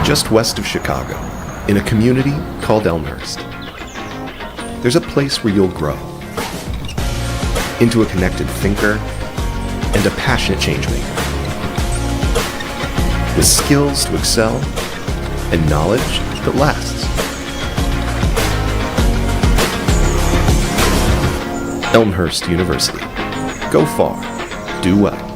Just west of Chicago, in a community called Elmhurst, there's a place where you'll grow into a connected thinker and a passionate changemaker, with skills to excel and knowledge that lasts. Elmhurst University. Go far, do well.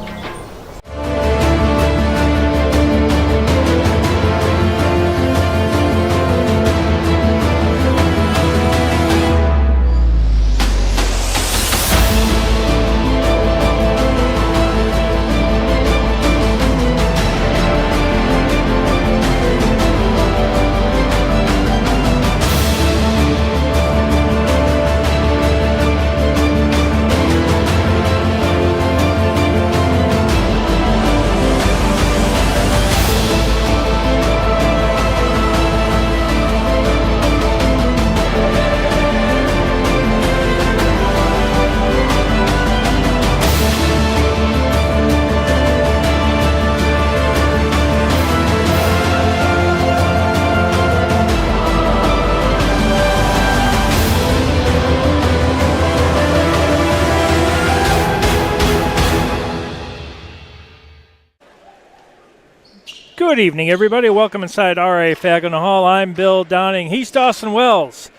Good evening, everybody. Welcome inside R.A. Fagin Hall. I'm Bill Downing. He's Dawson Wells.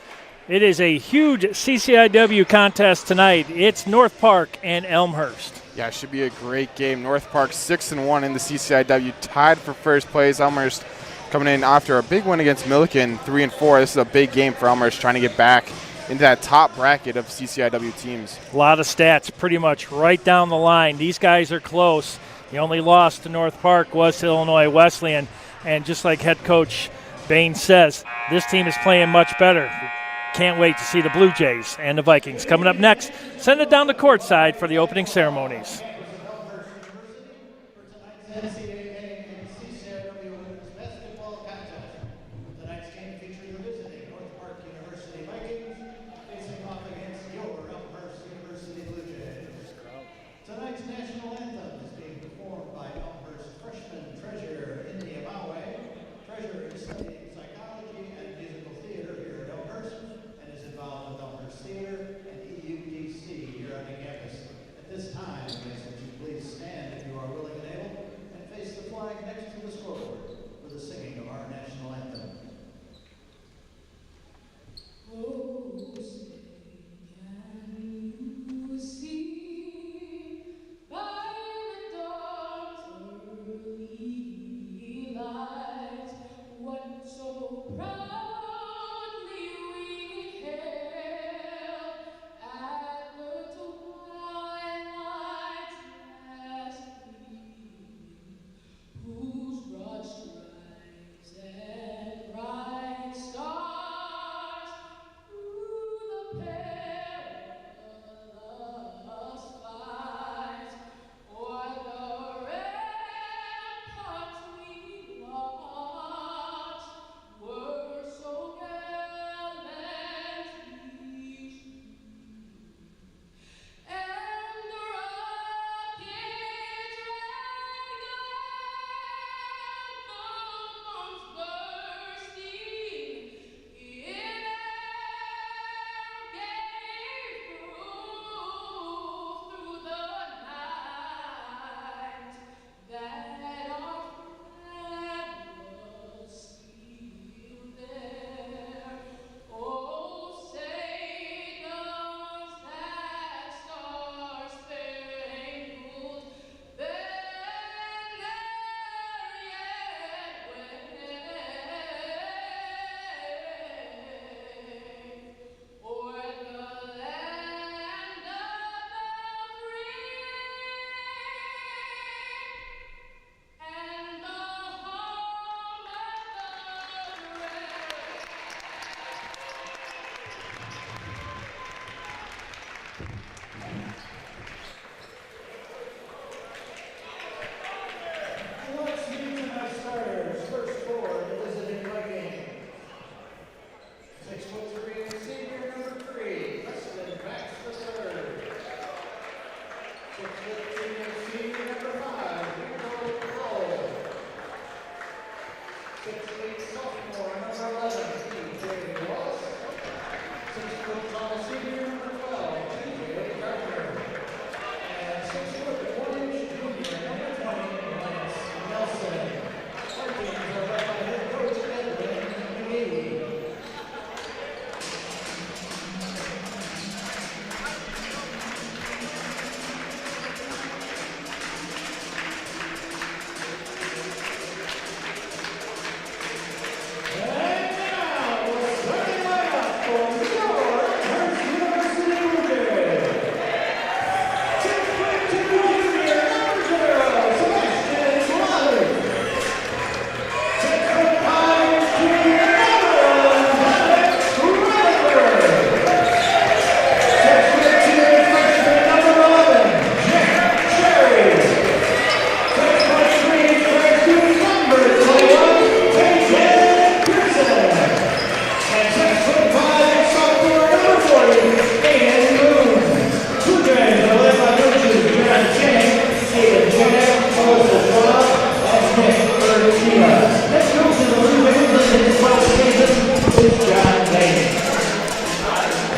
It is a huge CCIW contest tonight. It's North Park and Elmhurst. Yeah, it should be a great game. North Park 6-1 in the CCIW, tied for first place. Elmhurst coming in after a big win against Milliken, 3-4. This is a big game for Elmhurst, trying to get back into that top bracket of CCIW teams. A lot of stats pretty much right down the line. These guys are close. The only loss to North Park was to Illinois Wesleyan. And just like head coach Bain says, this team is playing much better. Can't wait to see the Blue Jays and the Vikings. Coming up next, send it down to courtside for the opening ceremonies.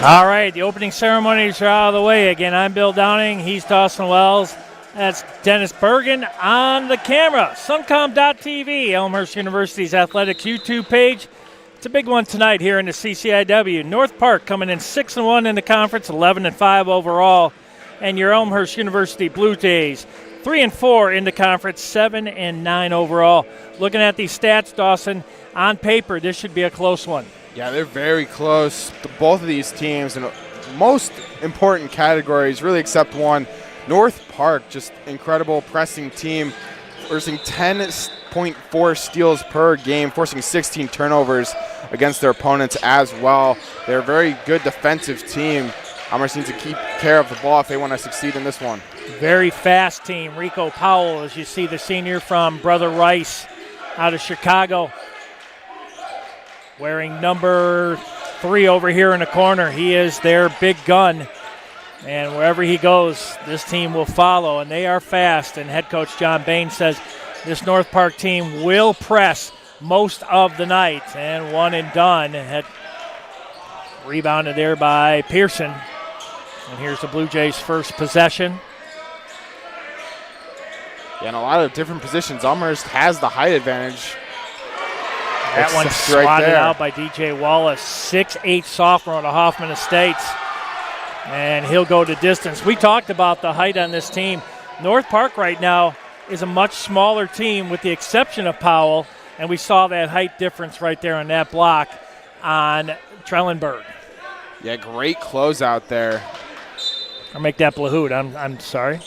All right, the opening ceremonies are out of the way. Again, I'm Bill Downing. He's Dawson Wells. That's Dennis Bergen on the camera. Suncom.tv, Elmhurst University's athletics YouTube page. It's a big one tonight here in the CCIW. North Park coming in 6-1 in the conference, 11-5 overall. And your Elmhurst University Bluejays, 3-4 in the conference, 7-9 overall. Looking at these stats, Dawson, on paper, this should be a close one. Yeah, they're very close. Both of these teams in most important categories, really except one. North Park, just incredible pressing team, forcing 10.4 steals per game, forcing 16 turnovers against their opponents as well. They're a very good defensive team. Elmhurst needs to keep care of the ball if they want to succeed in this one. Very fast team. Rico Powell, as you see, the senior from Brother Rice out of Chicago. Wearing number 3 over here in the corner. He is their big gun. And wherever he goes, this team will follow. And they are fast. And head coach John Bain says this North Park team will press most of the night. And one and done. Rebounded there by Pearson. And here's the Blue Jays' first possession. Yeah, in a lot of different positions, Elmhurst has the height advantage. That one swatted out by DJ Wallace, 6'8" sophomore out of Hoffman Estates. And he'll go to distance. We talked about the height on this team. North Park right now is a much smaller team with the exception of Powell, and we saw that height difference right there on that block on Trellenberg. Yeah, great closeout there. Or make that Blahoud, I'm sorry.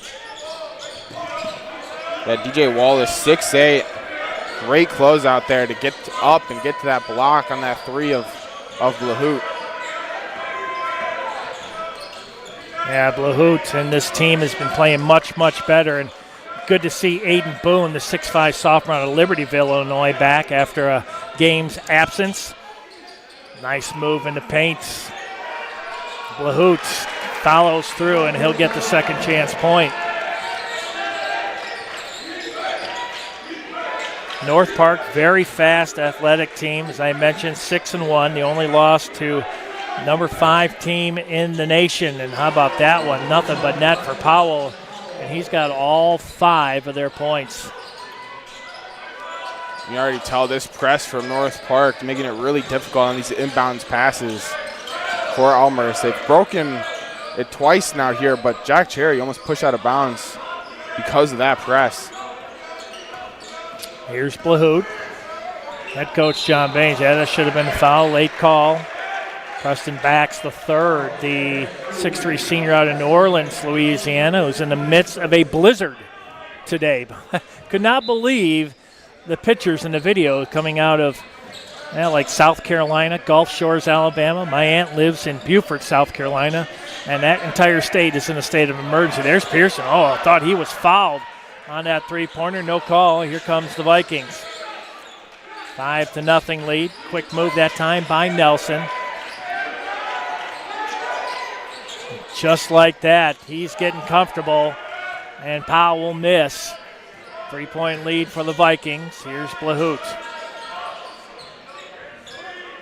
Yeah, DJ Wallace, 6'8". Great closeout there to get up and get to that block on that 3 of Blahoud. Yeah, Blahout and this team has been playing much, much better. And good to see Aiden Boone, the 6'5" sophomore out of Libertyville, Illinois, back after a game's absence. Nice move in the paint. Blahout follows through, and he'll get the second chance point. North Park, very fast, athletic team. As I mentioned, 6-1. The only loss to number 5 team in the nation. And how about that one? Nothing but net for Powell. And he's got all 5 of their points. You already tell this press from North Park, making it really difficult on these inbounds passes for Elmhurst. They've broken it twice now here, but Jack Cherry almost pushed out of bounds because of that press. Here's Blahoud. Head coach John Baines. Yeah, that should have been a foul. Late call. Preston Bax the third, the 6'3" senior out of New Orleans, Louisiana, who's in the midst of a blizzard today. Could not believe the pictures and the video coming out of like South Carolina, Gulf Shores, Alabama. My aunt lives in Beaufort, South Carolina, and that entire state is in a state of emergency. There's Pearson. Oh, I thought he was fouled on that three-pointer. No call. Here comes the Vikings. 5-0 lead. Quick move that time by Nelson. Just like that, he's getting comfortable, and Powell will miss. 3-point lead for the Vikings. Here's Blahout.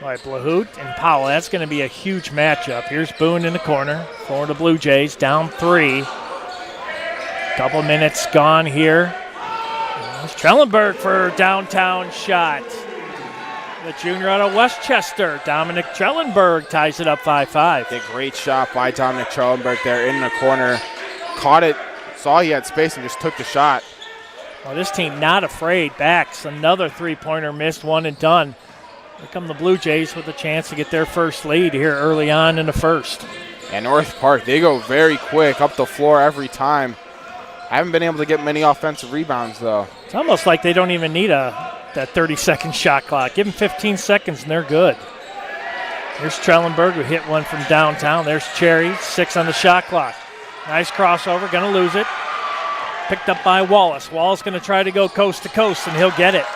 All right, Blahout and Powell. That's going to be a huge matchup. Here's Boone in the corner for the Blue Jays, down 3. Couple minutes gone here. There's Trellenberg for downtown shot. The junior out of Westchester, Dominic Trellenberg, ties it up 5-5. A great shot by Dominic Trellenberg there in the corner. Caught it, saw he had space, and just took the shot. Well, this team not afraid. Backs another three-pointer missed, one and done. Here come the Blue Jays with a chance to get their first lead here early on in the first. And North Park, they go very quick up the floor every time. Haven't been able to get many offensive rebounds, though. It's almost like they don't even need that 30-second shot clock. Give them 15 seconds, and they're good. Here's Trellenberg, who hit one from downtown. There's Cherry, 6 on the shot clock. Nice crossover, going to lose it. Picked up by Wallace. Wallace going to try to go coast to coast, and he'll get it.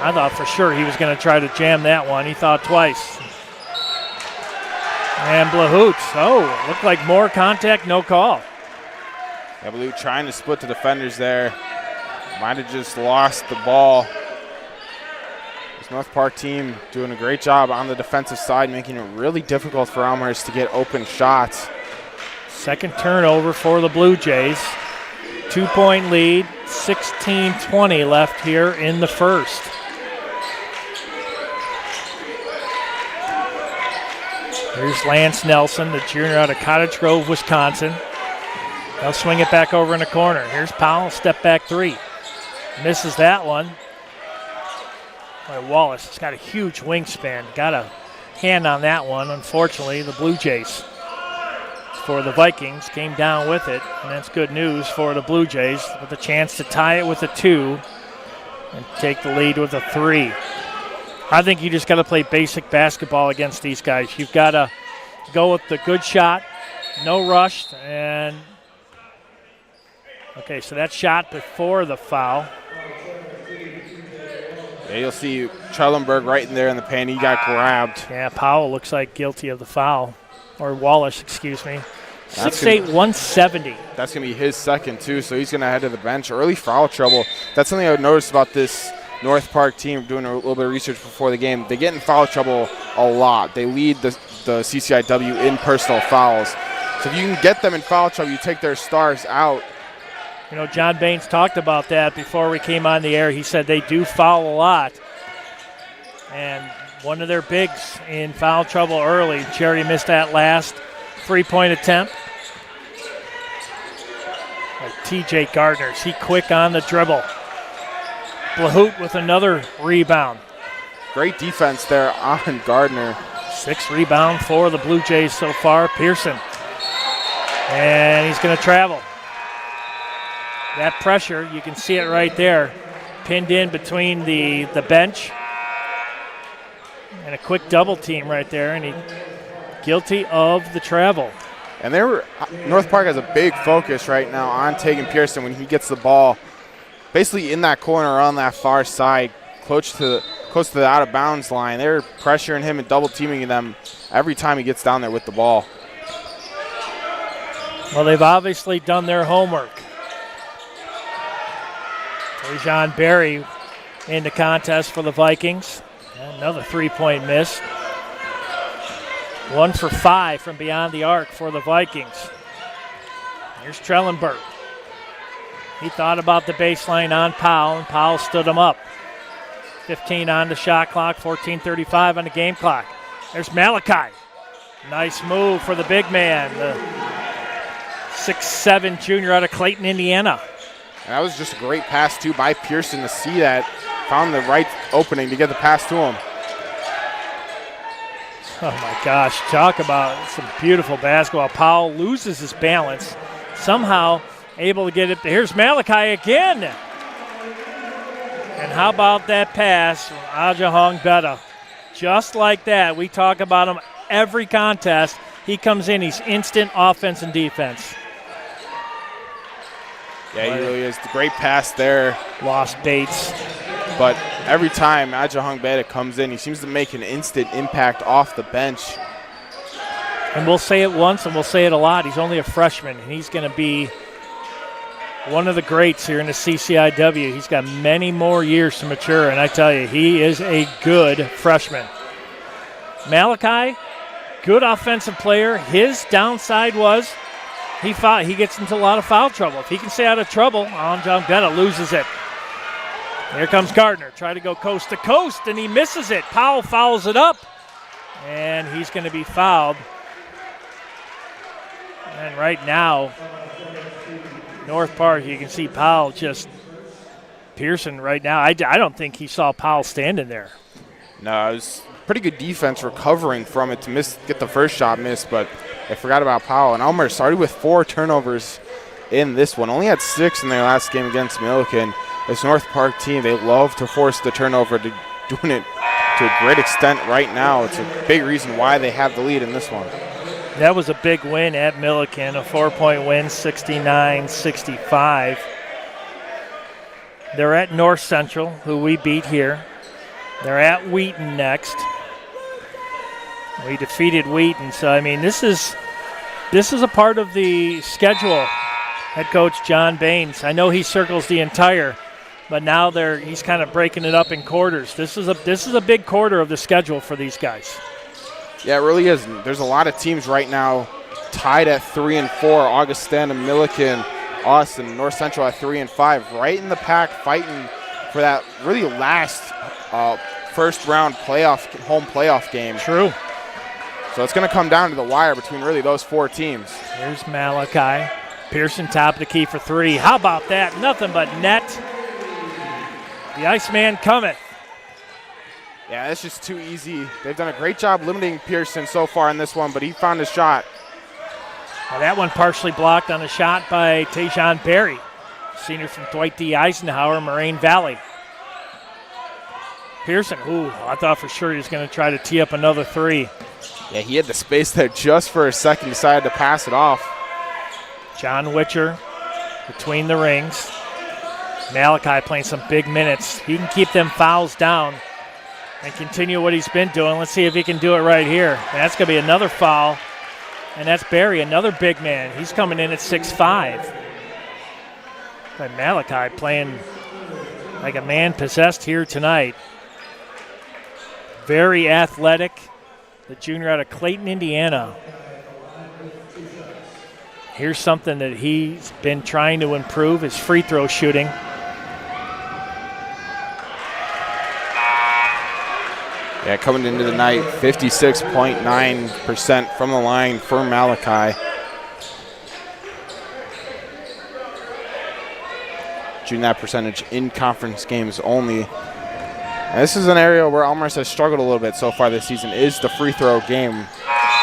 I thought for sure he was going to try to jam that one. He thought twice. And Blahout. Oh, looked like more contact, no call. Yeah, Blahout trying to split the defenders there. Might have just lost the ball. There's North Park team doing a great job on the defensive side, making it really difficult for Elmhurst to get open shots. Second turnover for the Blue Jays. 2-point lead, 16-20 left here in the first. Here's Lance Nelson, the junior out of Cottage Grove, Wisconsin. They'll swing it back over in the corner. Here's Powell, step back three. Misses that one. Wallace has got a huge wingspan. Got a hand on that one. Unfortunately, the Blue Jays for the Vikings came down with it, and that's good news for the Blue Jays with a chance to tie it with a 2 and take the lead with a 3. I think you just got to play basic basketball against these guys. You've got to go with the good shot, no rush, and okay, so that shot before the foul. Yeah, you'll see Charlenberg right in there in the paint. He got grabbed. Yeah, Powell looks like guilty of the foul. Or Wallace, excuse me. 6'8", 170. That's going to be his second, too, so he's going to head to the bench. Early foul trouble. That's something I noticed about this North Park team, doing a little bit of research before the game. They get in foul trouble a lot. They lead the CCIW in personal fouls. So if you can get them in foul trouble, you take their stars out. You know, John Baines talked about that before we came on the air. He said they do foul a lot. And one of their bigs in foul trouble early. Cherry missed that last 3-point attempt. T.J. Gardner, is he quick on the dribble? Blahout with another rebound. Great defense there on Gardner. 6 rebound for the Blue Jays so far. Pearson. And he's going to travel. That pressure, you can see it right there, pinned in between the bench. And a quick double team right there, and he guilty of the travel. And North Park has a big focus right now on Tegan Pearson when he gets the ball basically in that corner on that far side, close to the out-of-bounds line. They're pressuring him and double-teaming them every time he gets down there with the ball. Well, they've obviously done their homework. Dejan Berry in the contest for the Vikings. Another 3-point miss. 1 for 5 from beyond the arc for the Vikings. Here's Trellenberg. He thought about the baseline on Powell, and Powell stood him up. 15 on the shot clock, 14:35 on the game clock. There's Malachi. Nice move for the big man, the 6'7" junior out of Clayton, Indiana. And that was just a great pass, too, by Pearson to see that. Found the right opening to get the pass to him. Oh, my gosh. Talk about some beautiful basketball. Powell loses his balance. Somehow able to get it. Here's Malachi again. And how about that pass from Ajahong Betta? Just like that. We talk about him every contest. He comes in. He's instant offense and defense. Yeah, he really is. The great pass there. Lost Bates. But every time Ajahong Betta comes in, he seems to make an instant impact off the bench. And we'll say it once and we'll say it a lot. He's only a freshman, and he's going to be one of the greats here in the CCIW. He's got many more years to mature, and I tell you, he is a good freshman. Malachi, good offensive player. His downside was he gets into a lot of foul trouble. If he can stay out of trouble, Ajahong Betta loses it. Here comes Gardner, try to go coast to coast, and he misses it. Powell fouls it up, and he's going to be fouled. And right now, North Park, you can see Powell just Pearson right now. I don't think he saw Powell standing there. No, it was pretty good defense recovering from it to get the first shot missed, but I forgot about Powell. And Elmhurst started with 4 turnovers in this one. Only had 6 in their last game against Milliken. This North Park team, they love to force the turnover, doing it to a great extent right now. It's a big reason why they have the lead in this one. That was a big win at Milliken, a 4-point win, 69-65. They're at North Central, who we beat here. They're at Wheaton next. We defeated Wheaton, so I mean this is a part of the schedule. Head coach John Baines, I know he circles the entire, but now he's kind of breaking it up in quarters. This is a big quarter of the schedule for these guys. Yeah, it really is. There's a lot of teams right now tied at 3-4. Augustana, Milliken, Austin, North Central at 3-5, right in the pack, fighting for that really last first round home playoff game. True. So it's going to come down to the wire between really those 4 teams. Here's Malachi. Pearson top of the key for 3. How about that? Nothing but net. The Iceman cometh. Yeah, it's just too easy. They've done a great job limiting Pearson so far in this one, but he found his shot. Well, that one partially blocked on a shot by Tajon Berry, senior from Dwight D. Eisenhower, Moraine Valley. Pearson, I thought for sure he was going to try to tee up another 3. Yeah, he had the space there just for a second, decided to pass it off. John Witcher between the rings. Malachi playing some big minutes. He can keep them fouls down and continue what he's been doing. Let's see if he can do it right here. That's going to be another foul, and that's Barry, another big man. He's coming in at 6'5". But Malachi playing like a man possessed here tonight. Very athletic. The junior out of Clayton, Indiana. Here's something that he's been trying to improve, his free throw shooting. Yeah, coming into the night, 56.9% from the line for Malachi. Shooting that percentage in conference games only. And this is an area where Elmhurst has struggled a little bit so far this season, is the free throw game.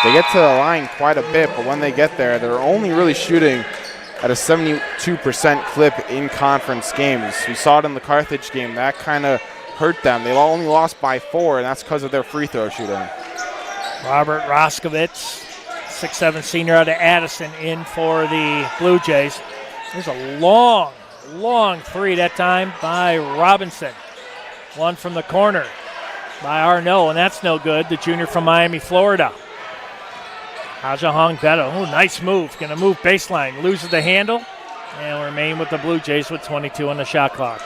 They get to the line quite a bit, but when they get there, they're only really shooting at a 72% clip in conference games. We saw it in the Carthage game. That kind of hurt them. They only lost by 4, and that's because of their free throw shooting. Robert Roskowitz, 6'7" senior out of Addison, in for the Blue Jays. There's a long 3 that time by Robinson. One from the corner by Arnault, and that's no good. The junior from Miami, Florida. Hajahong Beto, nice move. Going to move baseline, loses the handle, and will remain with the Blue Jays with 22 on the shot clock.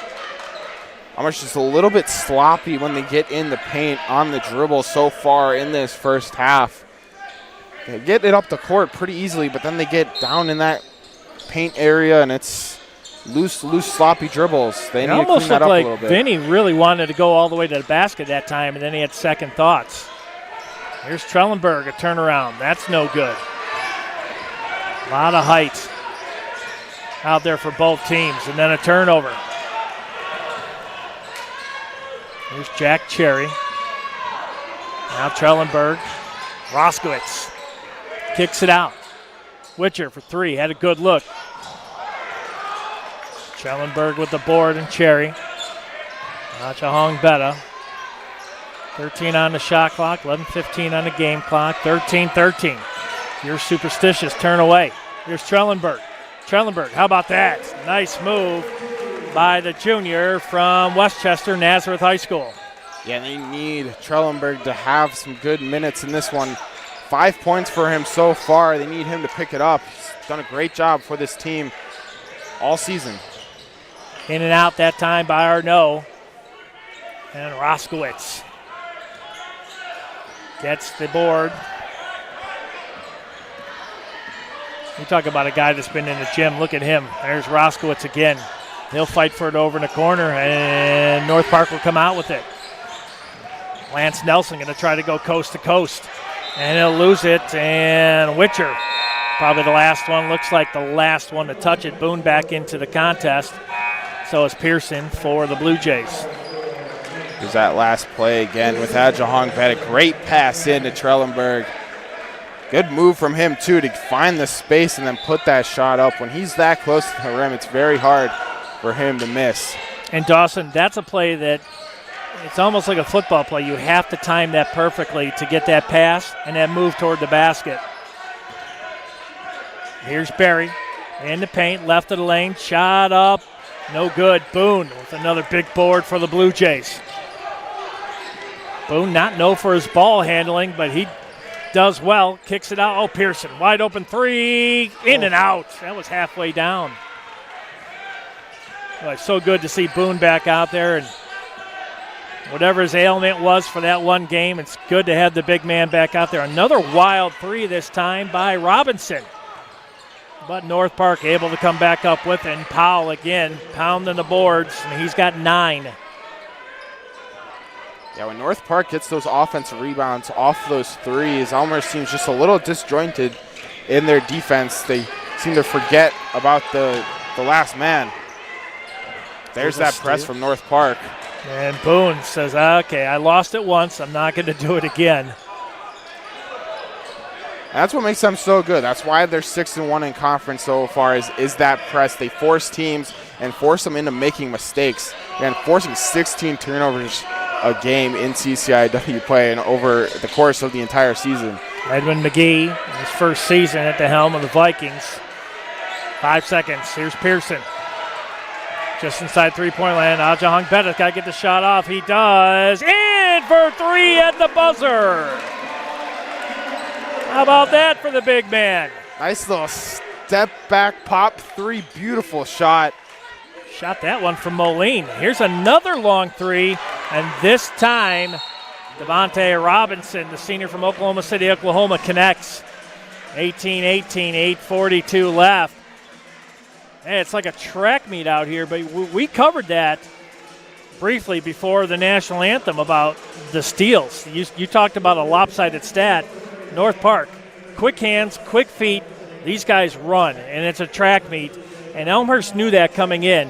Elmhurst just a little bit sloppy when they get in the paint on the dribble so far in this first half. They get it up the court pretty easily, but then they get down in that paint area, and it's loose, sloppy dribbles. They need to clean that up a little bit. Vinny really wanted to go all the way to the basket that time, and then he had second thoughts. Here's Trellenberg, a turnaround. That's no good. A lot of height out there for both teams, and then a turnover. Here's Jack Cherry. Now Trellenberg. Roskowitz kicks it out. Witcher for 3, had a good look. Trellenberg with the board and Cherry. Hajahong Beta. 13 on the shot clock, 11:15 on the game clock, 13-13. You're superstitious, turn away. Here's Trellenberg. Trellenberg, how about that? Nice move by the junior from Westchester Nazareth High School. Yeah, they need Trellenberg to have some good minutes in this one. 5 points for him so far. They need him to pick it up. He's done a great job for this team all season. In and out that time by Arnault. And Roskowitz gets the board. You talk about a guy that's been in the gym. Look at him. There's Roskowitz again. He'll fight for it over in the corner, and North Park will come out with it. Lance Nelson going to try to go coast to coast, and he'll lose it. And Witcher, probably the last one. Looks like the last one to touch it. Boone back into the contest. So is Pearson for the Blue Jays. Here's that last play again with Hajahong. Had a great pass in to Trellenberg. Good move from him, too, to find the space and then put that shot up. When he's that close to the rim, it's very hard for him to miss. And Dawson, that's a play that it's almost like a football play. You have to time that perfectly to get that pass and that move toward the basket. Here's Barry in the paint, left of the lane, shot up, no good. Boone with another big board for the Blue Jays. Boone not known for his ball handling, but he does well. Kicks it out. Oh, Pearson, wide open 3, in and out. That was halfway down. Well, it's so good to see Boone back out there, and whatever his ailment was for that one game, it's good to have the big man back out there. Another wild three this time by Robinson. But North Park able to come back up with it, and Powell again pounding the boards, and he's got 9. Yeah, when North Park gets those offensive rebounds off those threes, Elmhurst seems just a little disjointed in their defense. They seem to forget about the last man. There's that press from North Park. And Boone says, okay, I lost it once. I'm not going to do it again. And that's what makes them so good. That's why they're 6-1 in conference so far is that press. They force teams and force them into making mistakes. And forcing 16 turnovers a game in CCIW play and over the course of the entire season. Edwin McGee, his first season at the helm of the Vikings. 5 seconds. Here's Pearson. Just inside three-point land. Aja Hongbetta's got to get the shot off. He does. In for 3 at the buzzer. How about that for the big man? Nice little step back pop three. Beautiful shot. Shot that one from Moline. Here's another long three, and this time Devontae Robinson, the senior from Oklahoma City, Oklahoma, connects. 18-18, 8:42 left. Hey, it's like a track meet out here, but we covered that briefly before the national anthem about the steals. You talked about a lopsided stat. North Park, quick hands, quick feet. These guys run, and it's a track meet. And Elmhurst knew that coming in.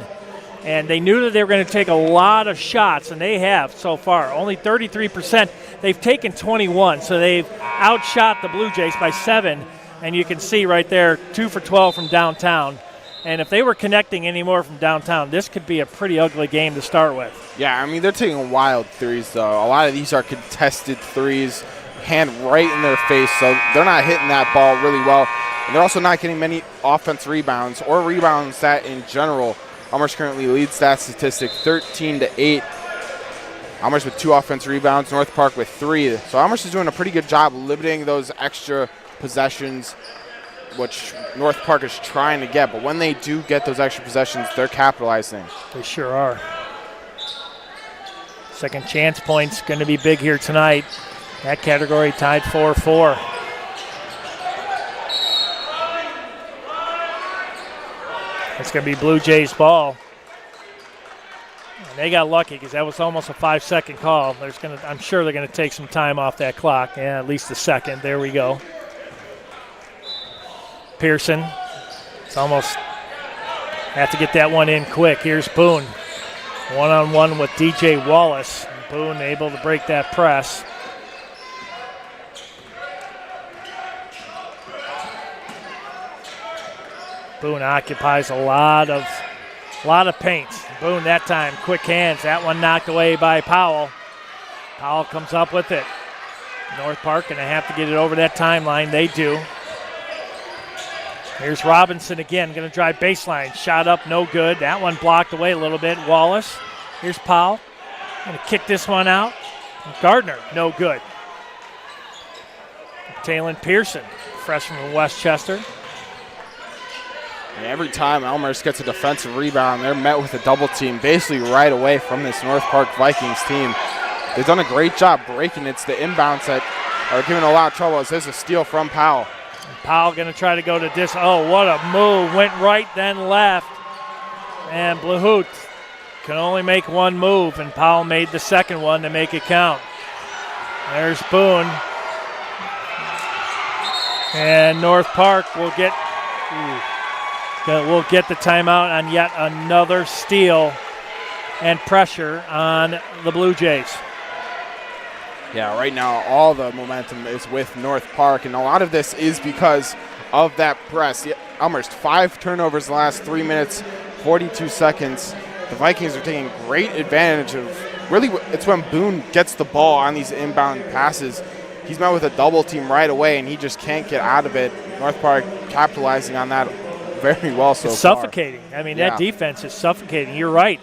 And they knew that they were going to take a lot of shots, and they have so far. Only 33%. They've taken 21, so they've outshot the Blue Jays by 7. And you can see right there, 2 for 12 from downtown. And if they were connecting any more from downtown, this could be a pretty ugly game to start with. Yeah, I mean, they're taking wild threes, though. A lot of these are contested threes, hand right in their face, so they're not hitting that ball really well. And they're also not getting many offense rebounds or rebounds that in general. Elmhurst currently leads that statistic 13-8. Elmhurst with 2 offense rebounds, North Park with 3. So Elmhurst is doing a pretty good job limiting those extra possessions, which North Park is trying to get. But when they do get those extra possessions, they're capitalizing. They sure are. Second chance points going to be big here tonight. That category tied 4-4. It's going to be Blue Jays ball. And they got lucky because that was almost a 5-second call. I'm sure they're going to take some time off that clock. Yeah, at least a second. There we go. Pearson. It's almost have to get that one in quick. Here's Boone. One-on-one with DJ Wallace. Boone able to break that press. Boone occupies a lot of paint. Boone that time, quick hands. That one knocked away by Powell. Powell comes up with it. North Park going to have to get it over that timeline. They do. Here's Robinson again, going to drive baseline. Shot up, no good. That one blocked away a little bit. Wallace. Here's Powell. Going to kick this one out. Gardner, no good. Talon Pearson, freshman from Westchester. And every time Elmhurst gets a defensive rebound, they're met with a double team basically right away from this North Park Vikings team. They've done a great job breaking. It's the inbounds that are giving a lot of trouble. There's a steal from Powell. Powell going to try to go to this. Oh, what a move. Went right, then left. And Blahout can only make one move, and Powell made the second one to make it count. There's Boone. And North Park will get the timeout on yet another steal and pressure on the Blue Jays. Yeah, right now all the momentum is with North Park, and a lot of this is because of that press. Elmhurst, 5 turnovers in the last 3 minutes, 42 seconds. The Vikings are taking great advantage of, really, it's when Boone gets the ball on these inbound passes. He's met with a double team right away, and he just can't get out of it. North Park capitalizing on that very well so far. Suffocating. I mean, that defense is suffocating. You're right.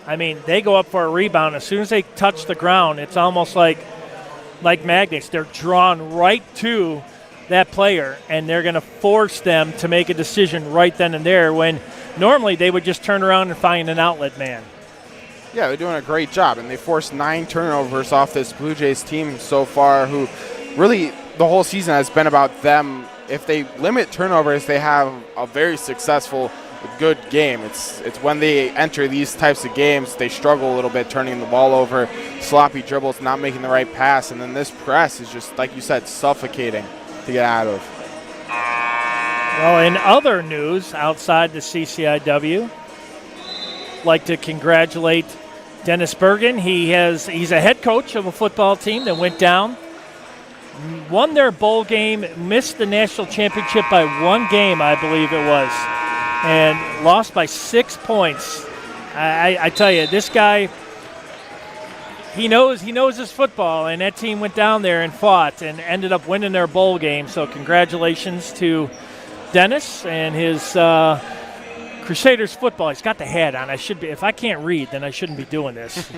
I mean, they go up for a rebound. As soon as they touch the ground, it's almost like magnets. They're drawn right to that player, and they're going to force them to make a decision right then and there when normally they would just turn around and find an outlet man. Yeah, they're doing a great job, and they forced 9 turnovers off this Blue Jays team so far, who really the whole season has been about them. If they limit turnovers, they have a very successful, good game. It's when they enter these types of games, they struggle a little bit turning the ball over, sloppy dribbles, not making the right pass, and then this press is just, like you said, suffocating to get out of. Well, in other news outside the CCIW, like to congratulate Dennis Bergen. He's a head coach of a football team that went down, won their bowl game, missed the national championship by 1 game, I believe it was, and lost by 6 points. I tell you, this guy, he knows his football, and that team went down there and fought and ended up winning their bowl game. So congratulations to Dennis and his Crusaders football. He's got the hat on. If I can't read, then I shouldn't be doing this.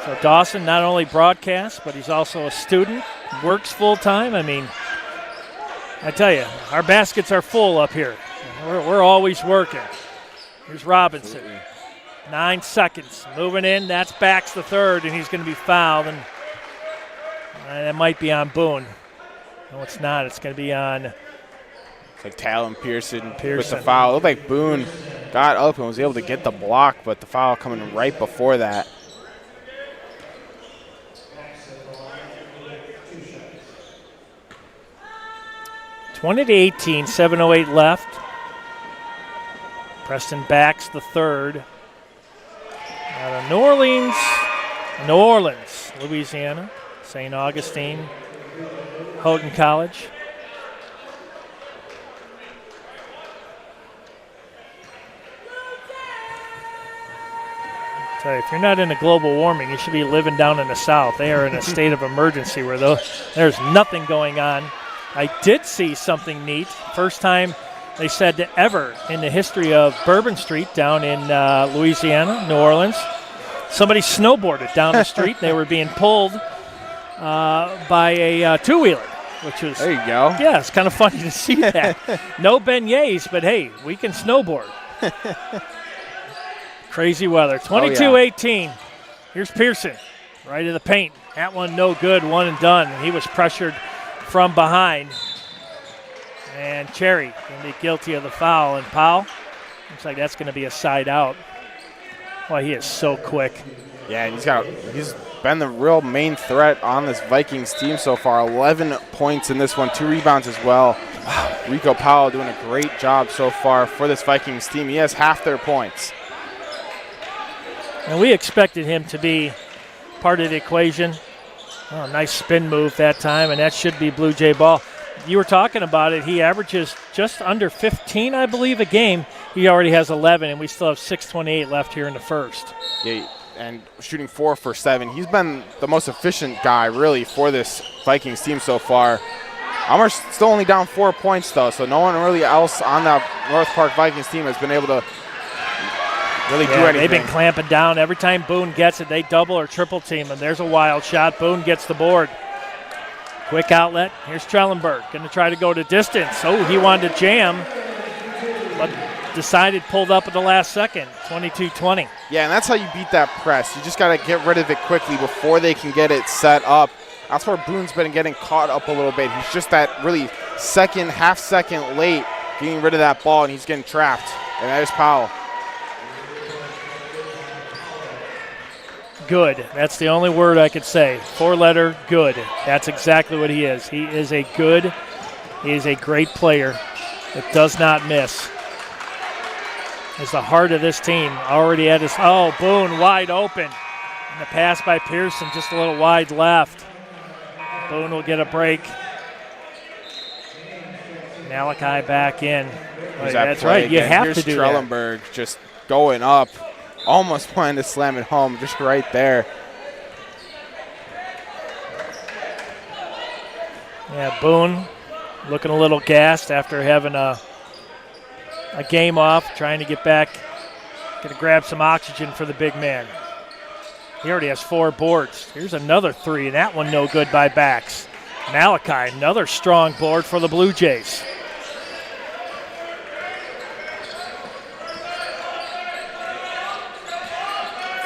So Dawson not only broadcasts, but he's also a student, works full-time. I mean, I tell you, our baskets are full up here. We're always working. Here's Robinson. 9 seconds. Moving in. That's Bax the third, and he's going to be fouled. And that might be on Boone. No, it's not. It's going to be on. It's like Talon Pearson with the foul. It looked like Boone got up and was able to get the block, but the foul coming right before that. (20-18), 7:08 left. Preston Bax the third. Out of New Orleans, Louisiana, St. Augustine, Houghton College. Tell you, if you're not into global warming, you should be living down in the South. They are in a state of emergency where there's nothing going on. I did see something neat. First time they said ever in the history of Bourbon Street down in Louisiana, New Orleans. Somebody snowboarded down the street. They were being pulled by a two-wheeler, which was... There you go. Yeah, it's kind of funny to see that. No beignets, but hey, we can snowboard. Crazy weather. 22-18. Here's Pearson, right in the paint. That one no good, one and done. He was pressured from behind. And Cherry going to be guilty of the foul. And Powell, looks like that's going to be a side out. Boy, he is so quick. Yeah, and he's been the real main threat on this Vikings team so far. 11 points in this one, 2 rebounds as well. Wow. Rico Powell doing a great job so far for this Vikings team. He has half their points. And we expected him to be part of the equation. Oh, nice spin move that time, and that should be Blue Jay ball. You were talking about it. He averages just under 15, I believe, a game. He already has 11, and we still have 6:28 left here in the first. Yeah, and shooting 4 for 7. He's been the most efficient guy, really, for this Vikings team so far. Elmhurst still only down 4 points, though, so no one really else on that North Park Vikings team has been able to really do anything. They've been clamping down. Every time Boone gets it, they double or triple team him. There's a wild shot. Boone gets the board. Quick outlet. Here's Trellenberg. Going to try to go to distance. Oh, he wanted to jam, but decided pulled up at the last second. 22-20. Yeah, and that's how you beat that press. You just got to get rid of it quickly before they can get it set up. That's where Boone's been getting caught up a little bit. He's just that really half second late getting rid of that ball, and he's getting trapped. And there's Powell. Good. That's the only word I could say. 4-letter good. That's exactly what he is. He is a great player that does not miss. Is the heart of this team. Already at his, Boone wide open. And the pass by Pearson just a little wide left. Boone will get a break. Malachi back in. That's right. You have to do that. Here's Trellenberg just going up. Almost wanting to slam it home just right there. Yeah, Boone looking a little gassed after having a game off, trying to get back, going to grab some oxygen for the big man. He already has 4 boards. Here's another 3, and that one no good by Bax. Malachi, another strong board for the Blue Jays.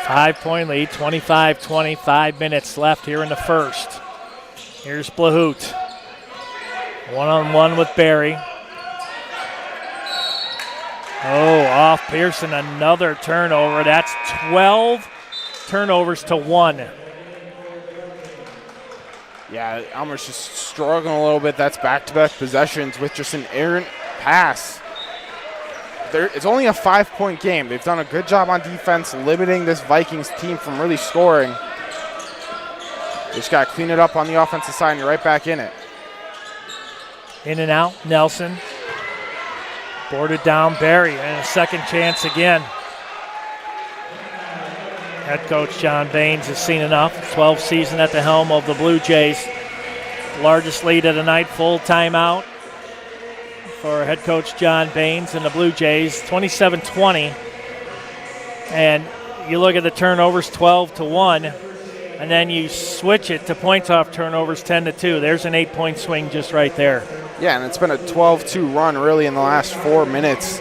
Five-point lead, 25-20, 5 minutes left here in the first. Here's Blahout. One-on-one with Barry. Oh, off Pearson, another turnover. That's 12 turnovers to 1. Yeah, Elmhurst just struggling a little bit. That's back-to-back possessions with just an errant pass. It's only a 5-point game. They've done a good job on defense limiting this Vikings team from really scoring. They just got to clean it up on the offensive side, and you're right back in it. In and out, Nelson. Boarded down Barry, and a second chance again. Head coach John Baines has seen enough. 12th season at the helm of the Blue Jays. Largest lead of the night, full timeout for head coach John Baines and the Blue Jays, 27-20. And you look at the turnovers, 12-1, and then you switch it to points off turnovers, 10-2. There's an 8-point swing just right there. Yeah, and it's been a 12-2 run really in the last 4 minutes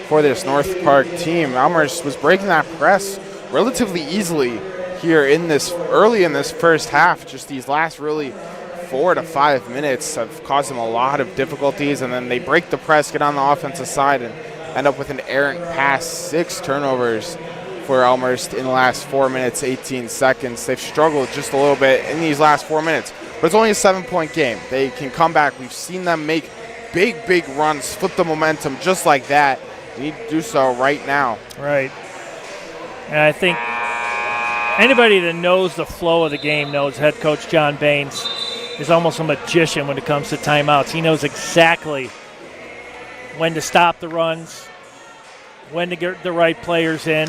for this North Park team. Elmhurst was breaking that press relatively easily here early in this first half. Just these last really 4 to 5 minutes have caused them a lot of difficulties, and then they break the press, get on the offensive side, and end up with an errant pass. 6 turnovers for Elmhurst in the last 4 minutes, 18 seconds. They've struggled just a little bit in these last 4 minutes, but it's only a 7-point game. They can come back. We've seen them make big runs, flip the momentum just like that. They need to do so right now. Right. And I think anybody that knows the flow of the game knows head coach John Baines is almost a magician when it comes to timeouts. He knows exactly when to stop the runs, when to get the right players in.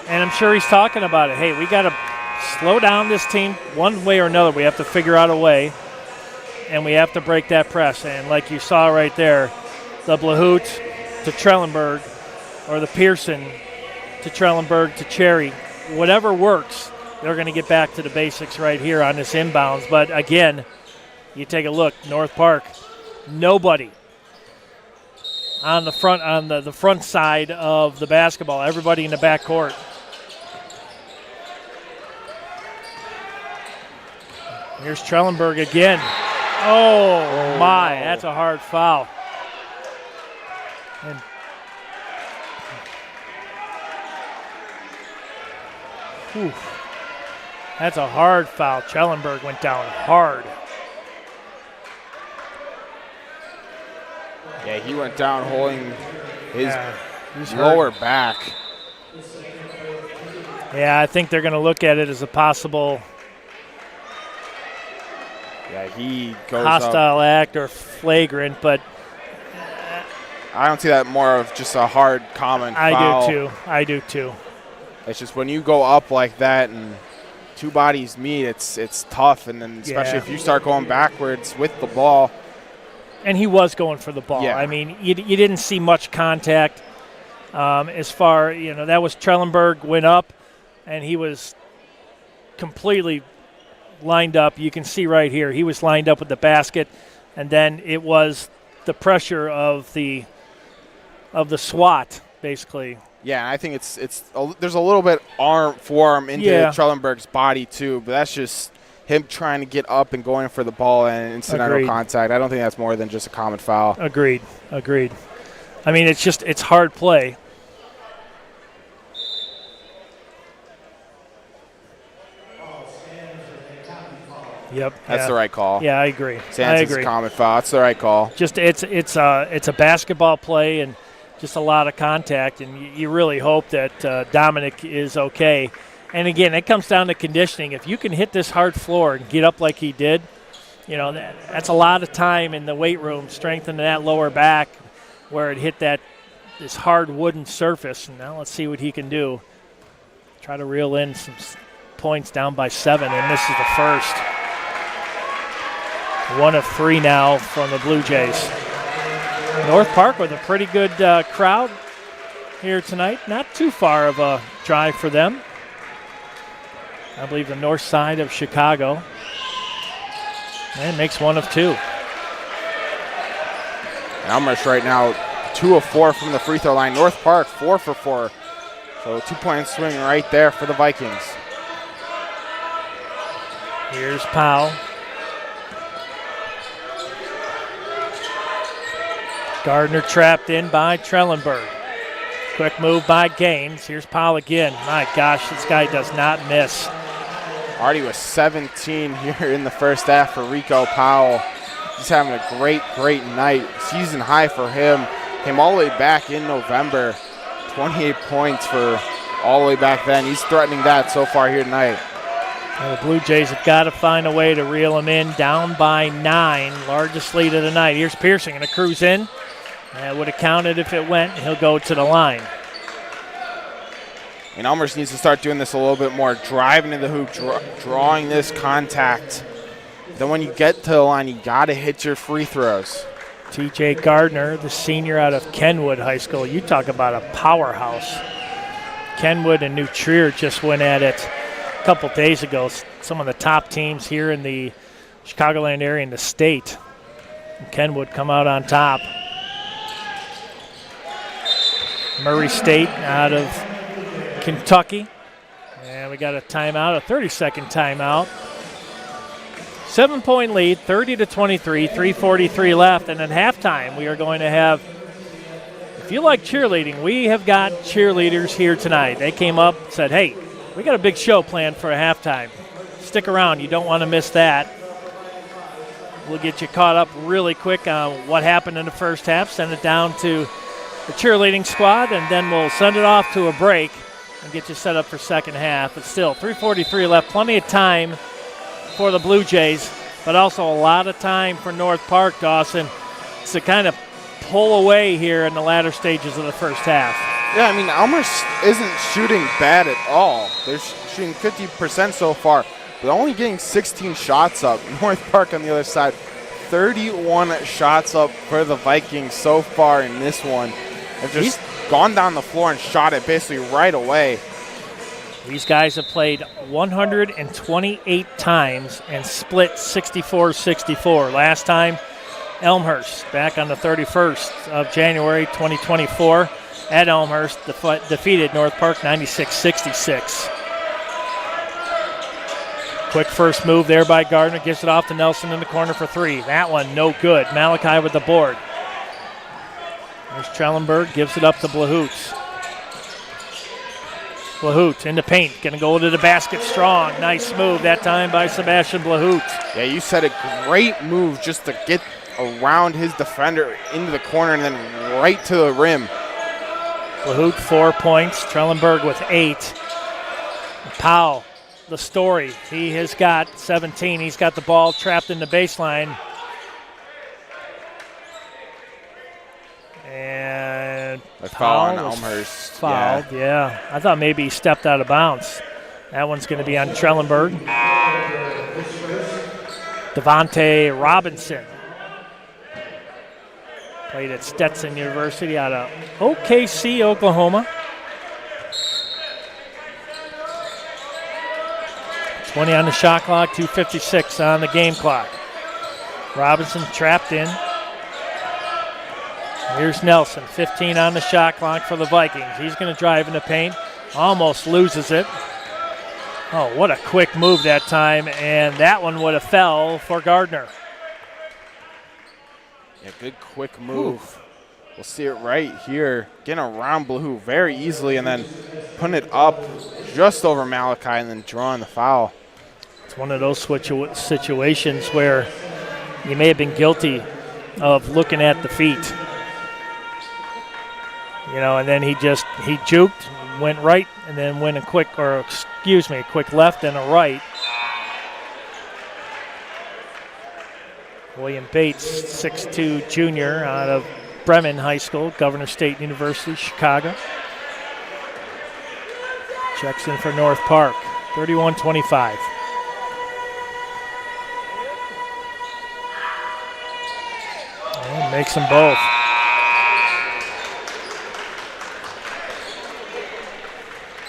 And I'm sure he's talking about it. Hey, we got to slow down this team one way or another. We have to figure out a way, and we have to break that press. And like you saw right there, the Blahout to Trellenberg, or the Pearson to Trellenberg to Cherry, whatever works, they're going to get back to the basics right here on this inbounds. But again, you take a look, North Park, nobody on the front side of the basketball. Everybody in the back court. Here's Trellenberg again. Oh my, that's a hard foul. And whew, that's a hard foul. Trellenberg went down hard. Yeah, he went down holding his lower back. Yeah, I think they're going to look at it as a possible he goes hostile up. act or flagrant, but I don't see that more of just a hard common foul. I do too. It's just when you go up like that and two bodies meet, it's tough, and then especially if you start going backwards with the ball. And he was going for the ball. Yeah. I mean, you didn't see much contact as far, that was Trellenberg went up, and he was completely lined up. You can see right here, he was lined up with the basket, and then it was the pressure of the SWAT, basically. Yeah, I think there's a little bit forearm into Trellenberg's body too, but that's just him trying to get up and going for the ball and incidental contact. I don't think that's more than just a common foul. Agreed. I mean, it's hard play. Yep. That's the right call. Yeah, I agree. Sands is a common foul. That's the right call. Just it's a basketball play and just a lot of contact, and you really hope that Dominic is okay. And again, it comes down to conditioning. If you can hit this hard floor and get up like he did, that's a lot of time in the weight room, strengthening that lower back where it hit this hard wooden surface. And now let's see what he can do. Try to reel in some points, down by 7, and this is the first. 1 of 3 now from the Blue Jays. North Park with a pretty good crowd here tonight. Not too far of a drive for them. I believe the north side of Chicago. And makes one of two. Elmhurst right now 2 of 4 from the free throw line. North Park 4 for 4. So 2-point swing right there for the Vikings. Here's Powell. Gardner trapped in by Trellenberg. Quick move by Gaines. Here's Powell again. My gosh, this guy does not miss. Already was 17 here in the first half for Rico Powell. He's having a great night. Season high for him. Came all the way back in November. 28 points for all the way back then. He's threatening that so far here tonight. Well, the Blue Jays have got to find a way to reel him in. Down by 9. Largest lead of the night. Here's Pearson going to cruise in. That would have counted if it went. He'll go to the line. And Elmhurst needs to start doing this a little bit more. Driving to the hoop, drawing this contact. Then when you get to the line, you got to hit your free throws. T.J. Gardner, the senior out of Kenwood High School. You talk about a powerhouse. Kenwood and New Trier just went at it a couple days ago. Some of the top teams here in the Chicagoland area in the state. Kenwood come out on top. Murray State out of Kentucky. And we got a timeout, a 30-second timeout. 7-point lead, 30-23, 3:43 left. And at halftime, we are going to have, if you like cheerleading, we have got cheerleaders here tonight. They came up and said, hey, we got a big show planned for a halftime. Stick around. You don't want to miss that. We'll get you caught up really quick on what happened in the first half, send it down to the cheerleading squad, and then we'll send it off to a break and get you set up for second half. But still, 3:43 left, plenty of time for the Blue Jays, but also a lot of time for North Park, Dawson, to kind of pull away here in the latter stages of the first half. Yeah, I mean, Elmhurst isn't shooting bad at all. They're shooting 50% so far, but only getting 16 shots up. North Park on the other side, 31 shots up for the Vikings so far in this one. They've just gone down the floor and shot it basically right away. These guys have played 128 times and split 64-64. Last time, Elmhurst, back on the 31st of January 2024, at Elmhurst, defeated North Park 96-66. Quick first move there by Gardner. Gives it off to Nelson in the corner for 3. That one no good. Malachi with the board. There's Trellenberg. Gives it up to Blahoots. Blahoots in the paint. Going to go to the basket strong. Nice move that time by Sebastian Blahoots. Yeah, you said a great move just to get around his defender into the corner and then right to the rim. Blahoot 4 points. Trellenberg with 8. Powell, the story. He has got 17. He's got the ball trapped in the baseline. And a foul on Powell was Elmhurst. fouled, yeah. I thought maybe he stepped out of bounds. That one's going to be on Trellenberg. Devontae Robinson. Played at Stetson University out of OKC, Oklahoma. 20 on the shot clock, 2:56 on the game clock. Robinson trapped in. Here's Nelson, 15 on the shot clock for the Vikings. He's going to drive in the paint, almost loses it. Oh, what a quick move that time, and that one would have fell for Gardner. Yeah, good quick move. Ooh. We'll see it right here. Getting around Blahoo very easily and then putting it up just over Malachi and then drawing the foul. It's one of those situations where you may have been guilty of looking at the feet. You know, and then he juked, went right, and then went a quick left and a right. William Bates, 6'2", junior out of Bremen High School, Governor State University, Chicago. Checks in for North Park, 31-25. And makes them both.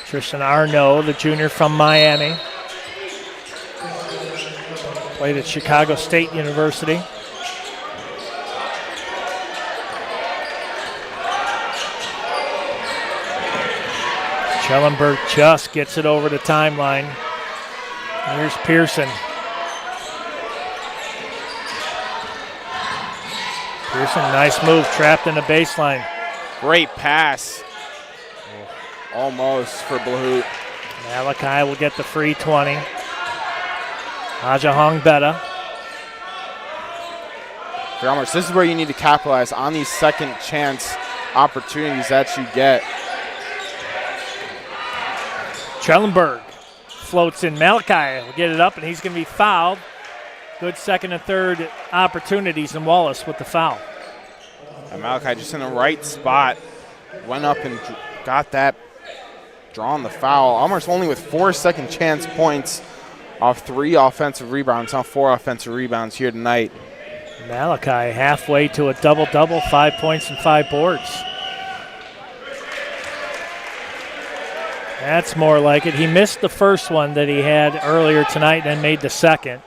Tristan Arnaud, the junior from Miami. Played at Chicago State University. Schellenberg just gets it over the timeline. Here's Pearson. Pearson, nice move, trapped in the baseline. Great pass. Almost for Blahoot. Malachi will get the free 20. Ajahong Betta. For Elmhurst, this is where you need to capitalize on these second chance opportunities that you get. Schellenberg floats in. Malachi will get it up, and he's going to be fouled. Good second and third opportunities, and Wallace with the foul. And Malachi just in the right spot. Went up and got that, drawn the foul. Elmhurst only with 4 second chance points off 3 offensive rebounds, now 4 offensive rebounds here tonight. Malachi halfway to a double-double, 5 points and 5 boards. That's more like it. He missed the first one that he had earlier tonight and then made the second.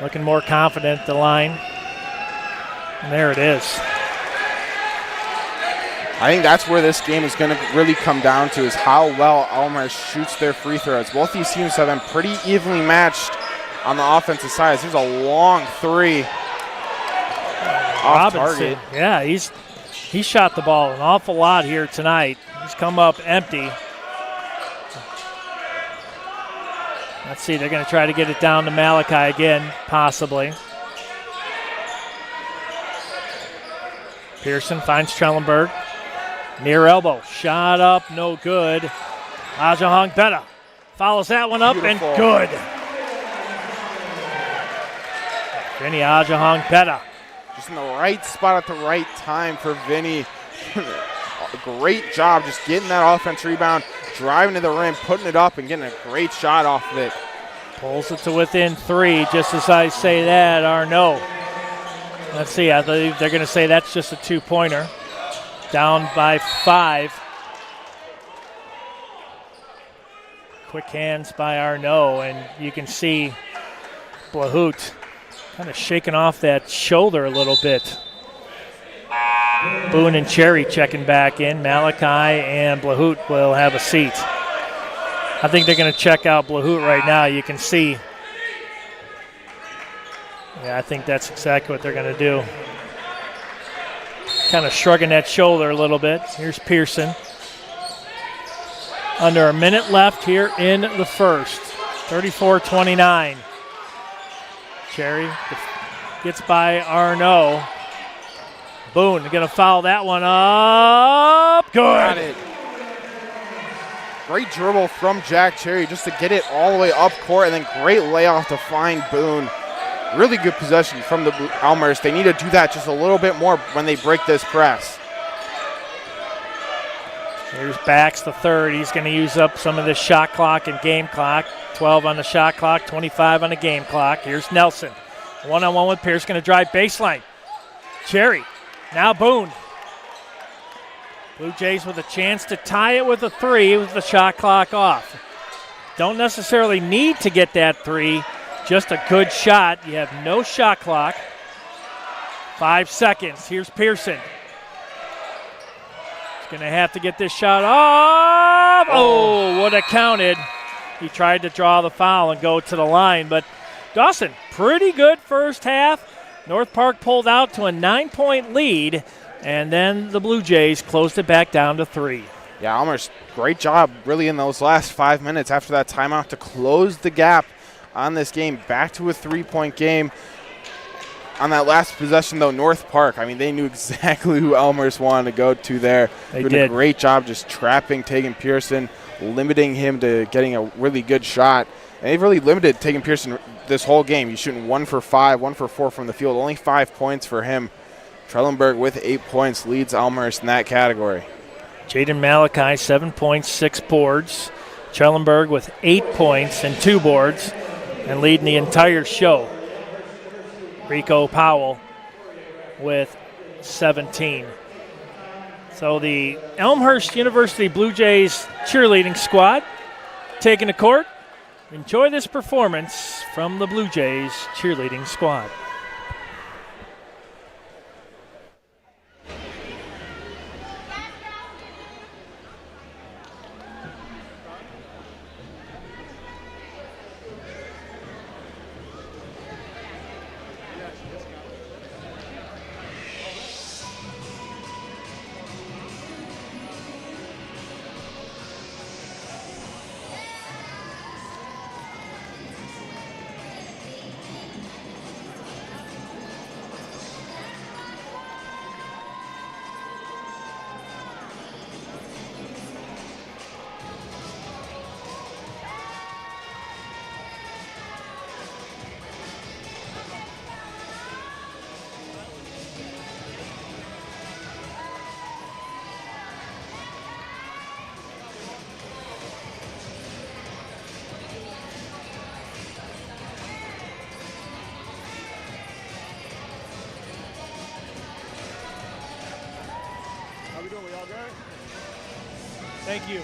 Looking more confident at the line. And there it is. I think that's where this game is going to really come down to, is how well Elmhurst shoots their free throws. Both these teams have been pretty evenly matched on the offensive side. There's a long three off target. Yeah, he shot the ball an awful lot here tonight. He's come up empty. Let's see, they're going to try to get it down to Malachi again, possibly. Pearson finds Schellenberg. Near elbow, shot up, no good. Ajahong Betta follows that one up. Beautiful. And good. Vinny Ajahong Betta. Just in the right spot at the right time for Vinny. Great job just getting that offense rebound, driving to the rim, putting it up, and getting a great shot off of it. Pulls it to within 3, just as I say that, or no. Let's see, I believe they're going to say that's just a 2-pointer. Down by 5. Quick hands by Arnaud, and you can see Blahoot kind of shaking off that shoulder a little bit. Boone and Cherry checking back in. Malachi and Blahoot will have a seat. I think they're going to check out Blahoot right now. You can see. Yeah, I think that's exactly what they're going to do. Kind of shrugging that shoulder a little bit. Here's Pearson. Under a minute left here in the first. 34-29. Cherry gets by Arnaud. Boone going to foul that one up. Good. Got it. Great dribble from Jack Cherry just to get it all the way up court, and then great layoff to find Boone. Really good possession from the Elmhurst. They need to do that just a little bit more when they break this press. Here's Bax the third. He's going to use up some of the shot clock and game clock. 12 on the shot clock, 25 on the game clock. Here's Nelson. One-on-one with Pierce, going to drive baseline. Cherry, now Boone. Blue Jays with a chance to tie it with a 3 with the shot clock off. Don't necessarily need to get that 3. Just a good shot. You have no shot clock. 5 seconds. Here's Pearson. He's going to have to get this shot off. Oh, would have counted. He tried to draw the foul and go to the line. But Dawson, pretty good first half. North Park pulled out to a 9-point lead. And then the Blue Jays closed it back down to 3. Yeah, Elmhurst, great job really in those last 5 minutes after that timeout to close the gap on this game, back to a 3-point game. On that last possession, though, North Park, I mean, they knew exactly who Elmhurst wanted to go to there. They did a great job just trapping Tegan Pearson, limiting him to getting a really good shot. And they've really limited Tegan Pearson this whole game. He's shooting 1 for 5, 1 for 4 from the field, only 5 points for him. Trellenberg with 8 points leads Elmhurst in that category. Jaden Malachi, 7 points, 6 boards. Trellenberg with 8 points and 2 boards. And leading the entire show, Rico Powell with 17. So the Elmhurst University Blue Jays cheerleading squad taking the court. Enjoy this performance from the Blue Jays cheerleading squad. Thank you.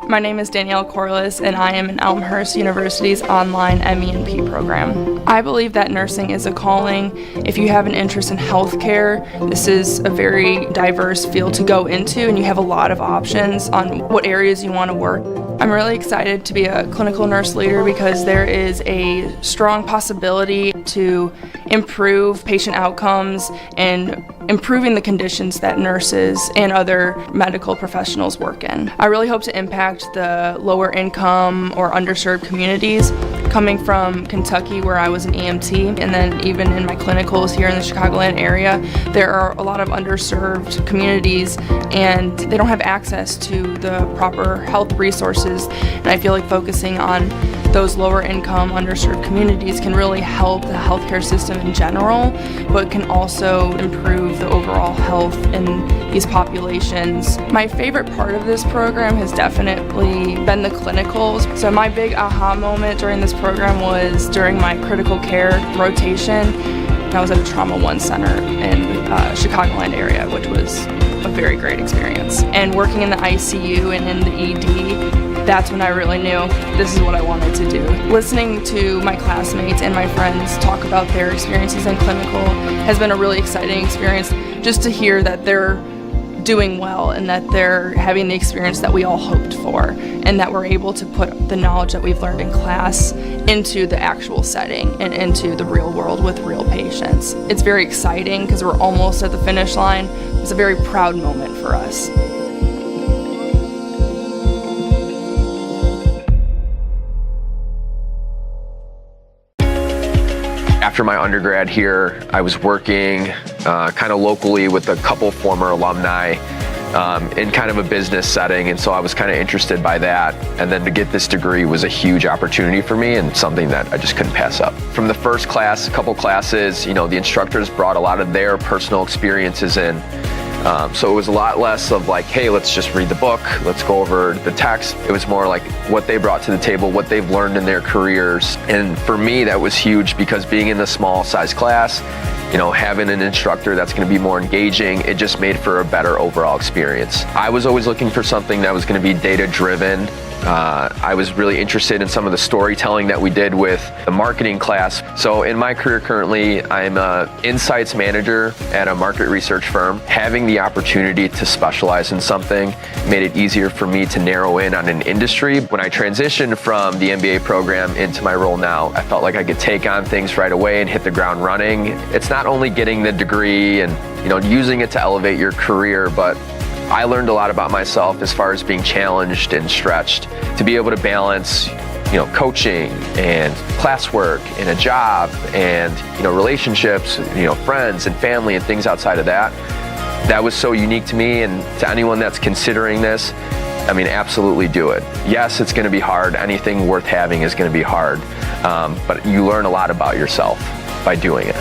My name is Danielle Corliss, and I am in Elmhurst University's online MENP program. I believe that nursing is a calling. If you have an interest in healthcare, this is a very diverse field to go into, and you have a lot of options on what areas you want to work. I'm really excited to be a clinical nurse leader because there is a strong possibility to improve patient outcomes and improving the conditions that nurses and other medical professionals work in. I really hope to impact the lower income or underserved communities. Coming from Kentucky, where I was an EMT, and then even in my clinicals here in the Chicagoland area, there are a lot of underserved communities and they don't have access to the proper health resources. And I feel like focusing on those lower income, underserved communities can really help the healthcare system in general, but can also improve the overall health in these populations. My favorite part of this program has definitely been the clinicals. So my big aha moment during this program was during my critical care rotation. I was at a Trauma 1 center in Chicagoland area, which was a very great experience. And working in the ICU and in the ED, that's when I really knew this is what I wanted to do. Listening to my classmates and my friends talk about their experiences in clinical has been a really exciting experience, just to hear that they're doing well and that they're having the experience that we all hoped for, and that we're able to put the knowledge that we've learned in class into the actual setting and into the real world with real patients. It's very exciting because we're almost at the finish line. It's a very proud moment for us. after my undergrad here, I was working kind of locally with a couple former alumni in kind of a business setting, and so I was kind of interested by that. And then to get this degree was a huge opportunity for me and something that I just couldn't pass up. From the first class, a couple classes, you know, the instructors brought a lot of their personal experiences in. So it was a lot less of like, hey, let's just read the book, let's go over the text. It was more like what they brought to the table, what they've learned in their careers. And for me, that was huge because being in the small size class, you know, having an instructor that's going to be more engaging, it just made for a better overall experience. I was always looking for something that was going to be data driven. I was really interested in some of the storytelling that we did with the marketing class. So in my career currently, I'm an insights manager at a market research firm. Having the opportunity to specialize in something made it easier for me to narrow in on an industry. When I transitioned from the MBA program into my role now, I felt like I could take on things right away and hit the ground running. It's not only getting the degree and, you know, using it to elevate your career, but I learned a lot about myself as far as being challenged and stretched to be able to balance, you know, coaching and classwork and a job and, you know, relationships, you know, friends and family and things outside of that. That was so unique to me, and to anyone that's considering this, I mean, absolutely do it. Yes, it's going to be hard. Anything worth having is going to be hard, but you learn a lot about yourself by doing it.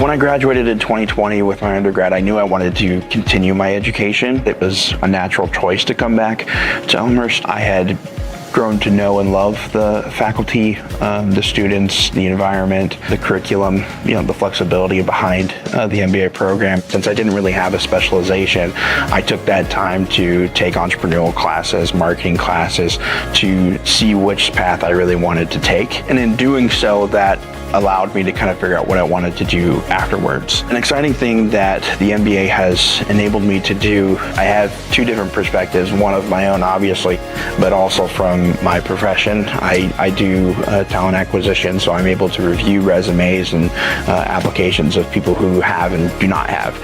When I graduated in 2020 with my undergrad, I knew I wanted to continue my education. It was a natural choice to come back to Elmhurst. I had grown to know and love the faculty, the students, the environment, the curriculum, you know, the flexibility behind the MBA program. Since I didn't really have a specialization, I took that time to take entrepreneurial classes, marketing classes, to see which path I really wanted to take. And in doing so, that allowed me to kind of figure out what I wanted to do afterwards. An exciting thing that the MBA has enabled me to do, I have two different perspectives, one of my own obviously, but also from my profession. I do talent acquisition, so I'm able to review resumes and applications of people who have and do not have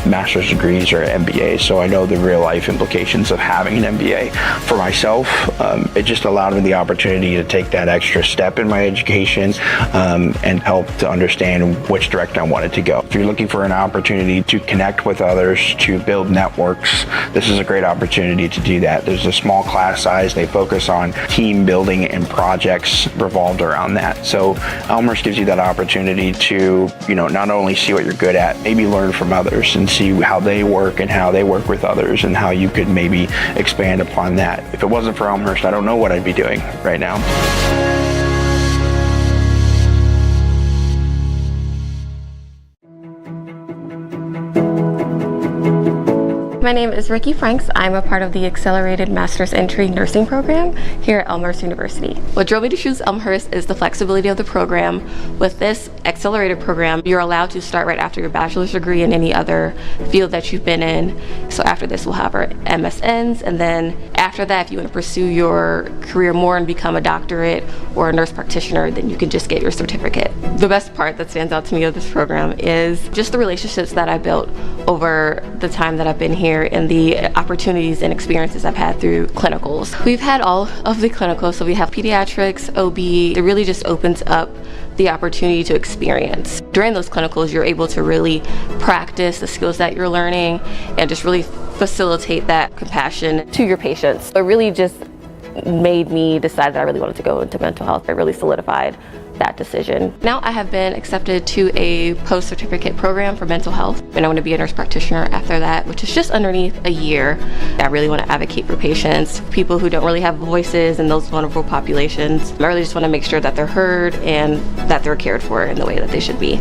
master's degrees or MBAs, so I know the real life implications of having an MBA. For myself, it just allowed me the opportunity to take that extra step in my education and help to understand which direction I wanted to go. If you're looking for an opportunity to connect with others, to build networks, this is a great opportunity to do that. There's a small class size. They focus on team building and projects revolved around that. So Elmhurst gives you that opportunity to, you know, not only see what you're good at, maybe learn from others and see how they work and how they work with others and how you could maybe expand upon that. If it wasn't for Elmhurst, I don't know what I'd be doing right now. My name is Ricky Franks. I'm a part of the Accelerated Master's Entry Nursing Program here at Elmhurst University. What drove me to choose Elmhurst is the flexibility of the program. With this accelerated program, you're allowed to start right after your bachelor's degree in any other field that you've been in. So after this, we'll have our MSNs, and then after that, if you want to pursue your career more and become a doctorate or a nurse practitioner, then you can just get your certificate. The best part that stands out to me of this program is just the relationships that I built over the time that I've been here and the opportunities and experiences I've had through clinicals. We've had all of the clinicals, so we have pediatrics, OB. It really just opens up the opportunity to experience. During those clinicals, you're able to really practice the skills that you're learning and just really facilitate that compassion to your patients. It really just made me decide that I really wanted to go into mental health. It really solidified that decision. Now I have been accepted to a post-certificate program for mental health, and I want to be a nurse practitioner after that, which is just underneath a year. I really want to advocate for patients, people who don't really have voices in those vulnerable populations. I really just want to make sure that they're heard and that they're cared for in the way that they should be.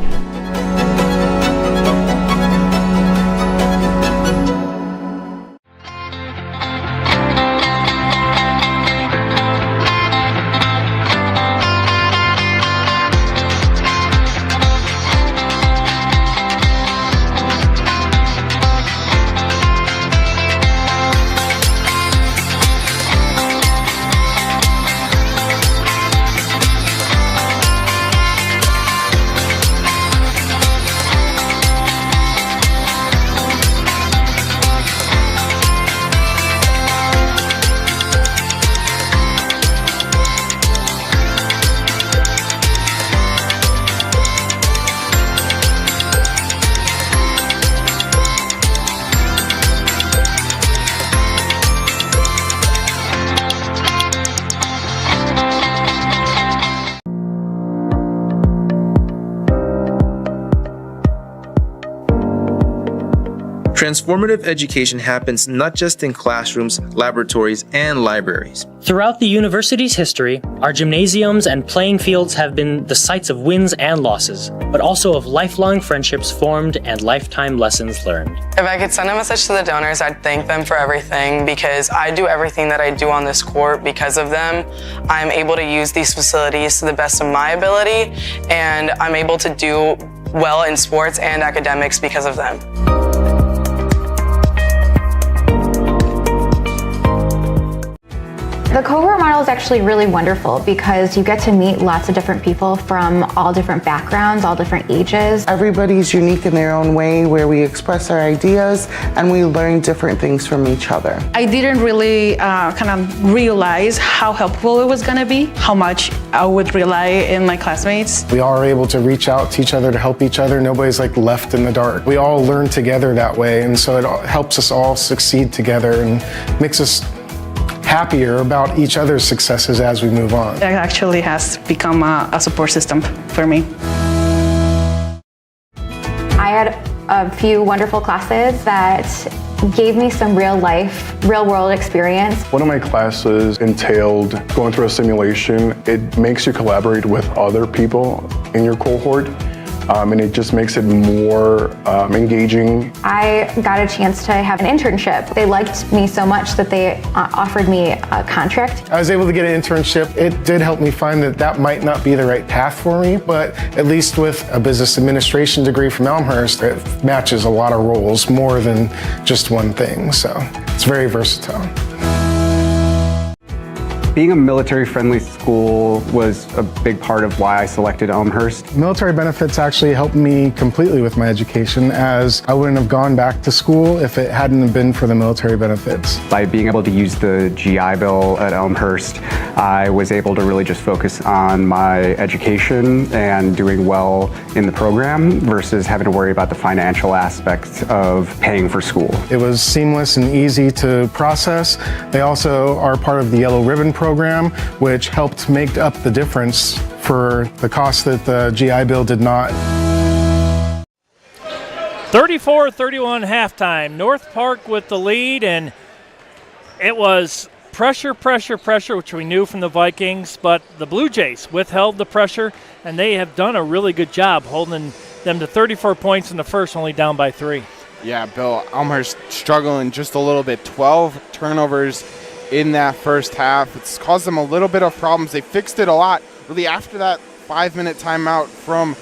Transformative education happens not just in classrooms, laboratories, and libraries. Throughout the university's history, our gymnasiums and playing fields have been the sites of wins and losses, but also of lifelong friendships formed and lifetime lessons learned. If I could send a message to the donors, I'd thank them for everything, because I do everything that I do on this court because of them. I'm able to use these facilities to the best of my ability, and I'm able to do well in sports and academics because of them. The cohort model is actually really wonderful because you get to meet lots of different people from all different backgrounds, all different ages. Everybody's unique in their own way, where we express our ideas and we learn different things from each other. I didn't really kind of realize how helpful it was going to be, how much I would rely in my classmates. We all are able to reach out to each other to help each other. Nobody's like left in the dark. We all learn together that way, and so it helps us all succeed together and makes us happier about each other's successes as we move on. It actually has become a support system for me. I had a few wonderful classes that gave me some real world experience. One of my classes entailed going through a simulation. It makes you collaborate with other people in your cohort. And it just makes it more engaging. I got a chance to have an internship. They liked me so much that they offered me a contract. I was able to get an internship. It did help me find that might not be the right path for me, but at least with a business administration degree from Elmhurst, it matches a lot of roles more than just one thing, so it's very versatile. Being a military-friendly school was a big part of why I selected Elmhurst. Military benefits actually helped me completely with my education, as I wouldn't have gone back to school if it hadn't been for the military benefits. By being able to use the GI Bill at Elmhurst, I was able to really just focus on my education and doing well in the program versus having to worry about the financial aspects of paying for school. It was seamless and easy to process. They also are part of the Yellow Ribbon program, which helped make up the difference for the cost that the GI Bill did not. 34-31 halftime. North Park with the lead, and it was pressure, which we knew from the Vikings, but the Blue Jays withheld the pressure, and they have done a really good job holding them to 34 points in the first, only down by 3. Yeah, Bill, Elmhurst struggling just a little bit. 12 turnovers in that first half. It's caused them a little bit of problems. They fixed it a lot. Really, after that 5-minute timeout from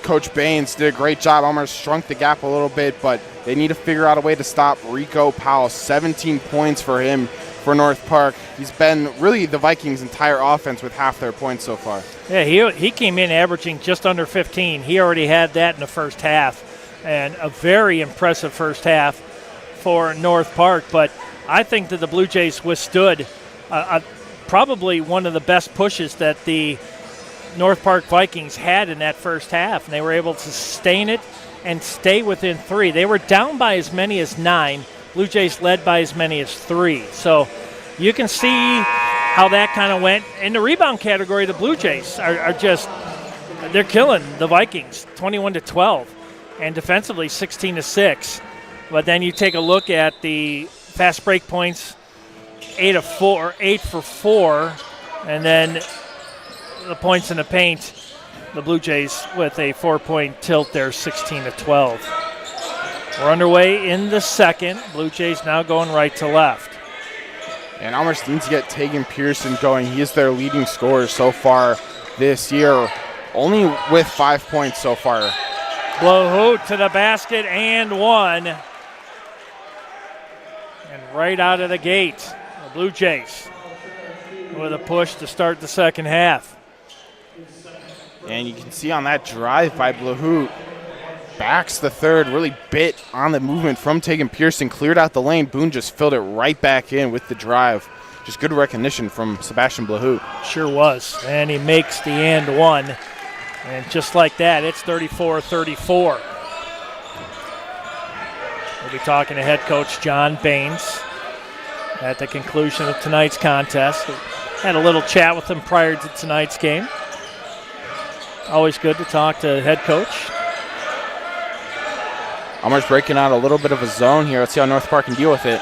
Coach Baines, did a great job. Elmhurst shrunk the gap a little bit, but they need to figure out a way to stop Rico Powell. 17 points for him for North Park. He's been really the Vikings' entire offense with half their points so far. Yeah, he came in averaging just under 15. He already had that in the first half, and a very impressive first half for North Park. But I think that the Blue Jays withstood probably one of the best pushes that the North Park Vikings had in that first half, and they were able to sustain it and stay within 3. They were down by as many as 9. Blue Jays led by as many as 3. So you can see how that kind of went. In the rebound category, the Blue Jays are just – they're killing the Vikings, 21-12, and defensively 16-6. But then you take a look at the fast break points, 8 for 4, and then the points in the paint, the Blue Jays with a 4-point tilt there, 16-12. We're underway in the second. Blue Jays now going right to left. And Elmhurst needs to get Tegan Pearson going. He is their leading scorer so far this year, only with 5 points so far. Blohoot to the basket and 1. And right out of the gate, the Blue Jays with a push to start the second half. And you can see on that drive by Blohoot, backs the third, really bit on the movement from Tegan Pearson, cleared out the lane. Boone just filled it right back in with the drive. Just good recognition from Sebastian Blohoot. Sure was. And he makes the and 1. And just like that, it's 34-34. We'll be talking to head coach John Baines at the conclusion of tonight's contest. We had a little chat with him prior to tonight's game. Always good to talk to head coach. Elmhurst breaking out a little bit of a zone here. Let's see how North Park can deal with it.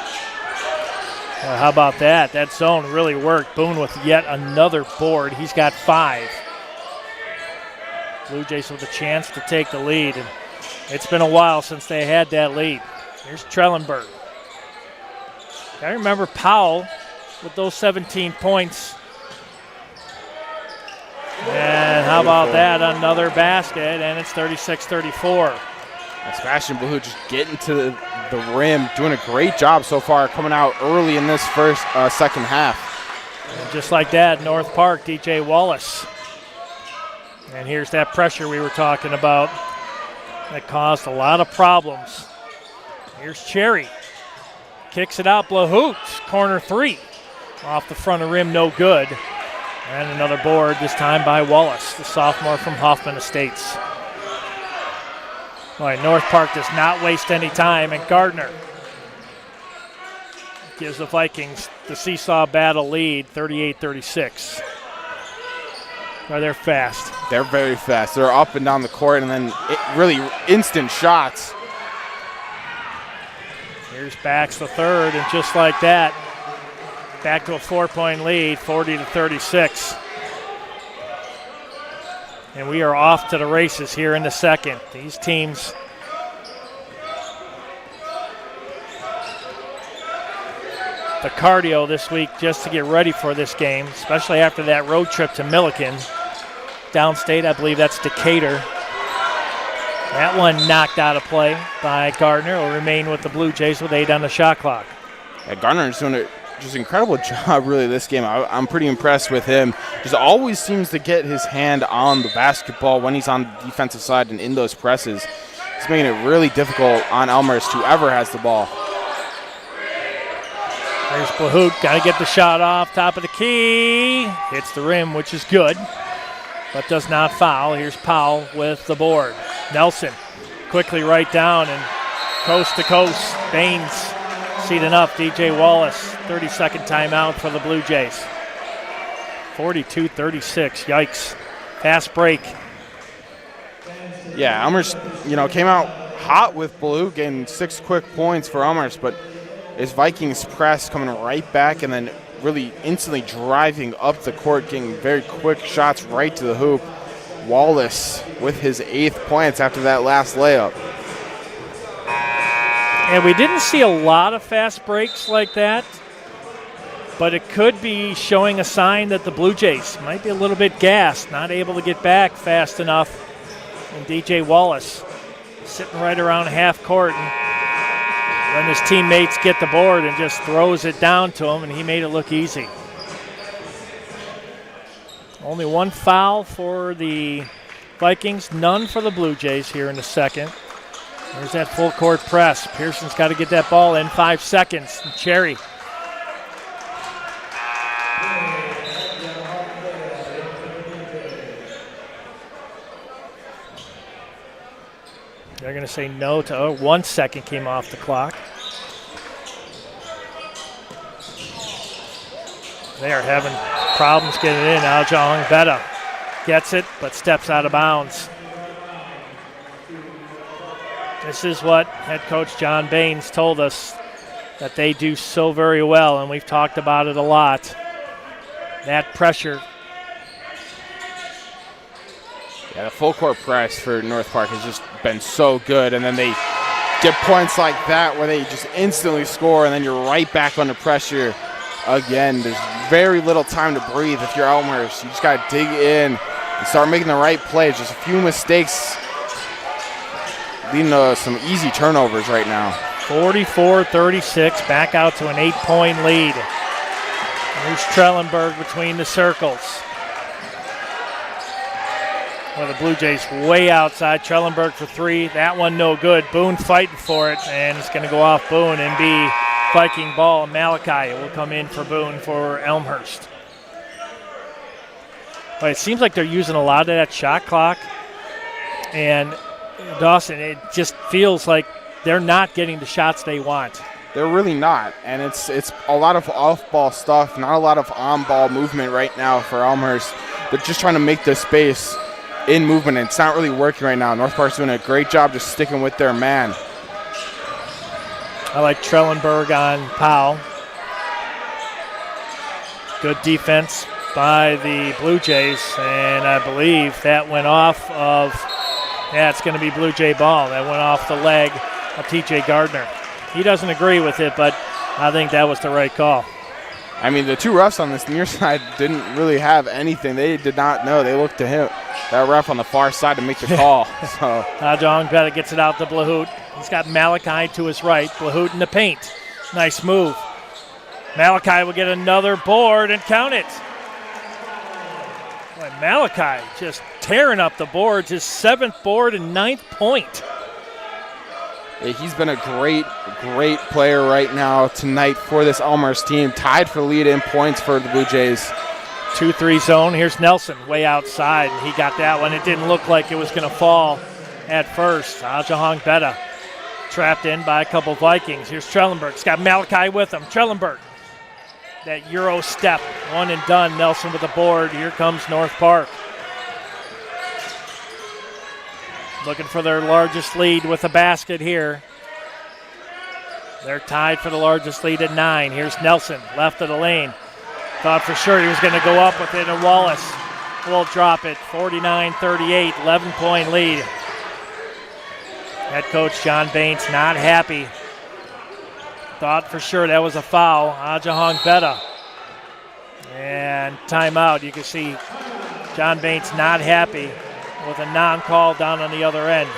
Well, how about that? That zone really worked. Boone with yet another board. He's got 5. Blue Jays with a chance to take the lead. And it's been a while since they had that lead. Here's Trellenberg. I remember Powell with those 17 points. And how about that? Another basket, and it's 36-34. Sebastian Blue just getting to the rim, doing a great job so far, coming out early in this second half. And just like that, North Park, DJ Wallace. And here's that pressure we were talking about that caused a lot of problems. Here's Cherry. Kicks it out, Blahoot, corner 3. Off the front of rim, no good. And another board, this time by Wallace, the sophomore from Hoffman Estates. All right, North Park does not waste any time, and Gardner gives the Vikings the seesaw battle lead, 38-36. Well, they're fast. They're very fast. They're up and down the court, and then really instant shots. Here's Bax the third, and just like that, back to a 4-point lead, 40-36. And we are off to the races here in the second. These teams the cardio this week just to get ready for this game, especially after that road trip to Milliken. Downstate, I believe that's Decatur. That one knocked out of play by Gardner. Will remain with the Blue Jays with 8 on the shot clock. Yeah, Gardner is doing just an incredible job really this game. I'm pretty impressed with him. Just always seems to get his hand on the basketball when he's on the defensive side and in those presses. It's making it really difficult on Elmhurst, whoever has the ball. There's Blahoot, got to get the shot off, top of the key. Hits the rim, which is good, but does not foul. Here's Powell with the board. Nelson quickly right down and coast to coast. Baines seating up. DJ Wallace, 30-second timeout for the Blue Jays. 42-36, yikes. Fast break. Yeah, Elmhurst, came out hot with Blue, getting 6 quick points for Elmhurst, but his Vikings press coming right back and then really instantly driving up the court, getting very quick shots right to the hoop. Wallace with his 8th points after that last layup. And we didn't see a lot of fast breaks like that, but it could be showing a sign that the Blue Jays might be a little bit gassed, not able to get back fast enough. And DJ Wallace sitting right around half court, and then his teammates get the board and just throws it down to him, and he made it look easy. Only 1 foul for the Vikings, none for the Blue Jays here in the second. There's that full court press. Pearson's got to get that ball in 5 seconds. And Cherry. They're going to say no to 1 second came off the clock. They are having problems getting it in. Now John Betta gets it, but steps out of bounds. This is what head coach John Baines told us that they do so very well, and we've talked about it a lot. That pressure. Yeah, the full court press for North Park has just been so good, and then they get points like that where they just instantly score, and then you're right back under pressure again. There's very little time to breathe if you're Elmhurst. You just got to dig in and start making the right plays. Just a few mistakes leading to some easy turnovers right now. 44-36, back out to an 8-point lead. There's Trellenberg between the circles. Well, the Blue Jays way outside. Trellenberg for 3. That one no good. Boone fighting for it, and it's going to go off Boone and be Viking ball. Malachi will come in for Boone for Elmhurst. But it seems like they're using a lot of that shot clock. And Dawson, it just feels like they're not getting the shots they want. They're really not, and it's a lot of off-ball stuff, not a lot of on-ball movement right now for Elmhurst. They're just trying to make the space in movement, and it's not really working right now. North Park's doing a great job just sticking with their man. I like Trellenberg on Powell. Good defense by the Blue Jays, and I believe that went off of, it's going to be Blue Jay ball. That went off the leg of TJ Gardner. He doesn't agree with it, but I think that was the right call. I mean, the two refs on this near side didn't really have anything. They did not know. They looked to him, that ref on the far side, to make the call. So John Betta gets it out to Blahout. He's got Malachi to his right. Blahout in the paint. Nice move. Malachi will get another board and count it. Boy, Malachi just tearing up the boards. His 7th board and 9th point. Yeah, he's been a great player right now tonight for this Elmhurst team. Tied for the lead in points for the Blue Jays. 2-3 zone. Here's Nelson way outside. He got that one. It didn't look like it was going to fall at first. Ajahong Betta trapped in by a couple Vikings. Here's Trellenberg. He's got Malachi with him. Trellenberg. That Euro step. One and done. Nelson with the board. Here comes North Park. Looking for their largest lead with a basket here. They're tied for the largest lead at 9. Here's Nelson, left of the lane. Thought for sure he was going to go up with it, and Wallace will drop it. 49-38, 11-point lead. Head coach John Baines not happy. Thought for sure that was a foul. Ajahong Betta. And timeout. You can see John Baines not happy with a non-call down on the other end.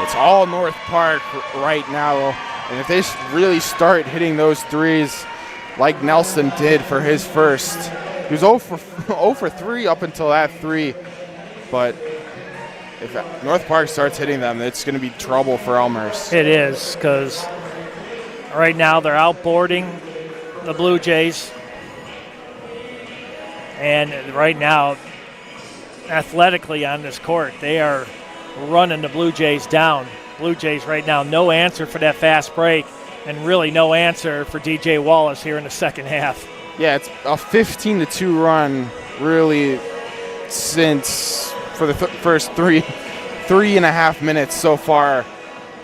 It's all North Park right now, and if they really start hitting those threes like Nelson did for his first, he was 0 for 3 up until that 3, but if North Park starts hitting them, it's going to be trouble for Elmhurst. It is, because right now they're outboarding the Blue Jays, and right now athletically on this court, they are running the Blue Jays down. Blue Jays right now, no answer for that fast break, and really no answer for DJ Wallace here in the second half. Yeah, it's a 15-2 run, really, since for the first three and a half minutes so far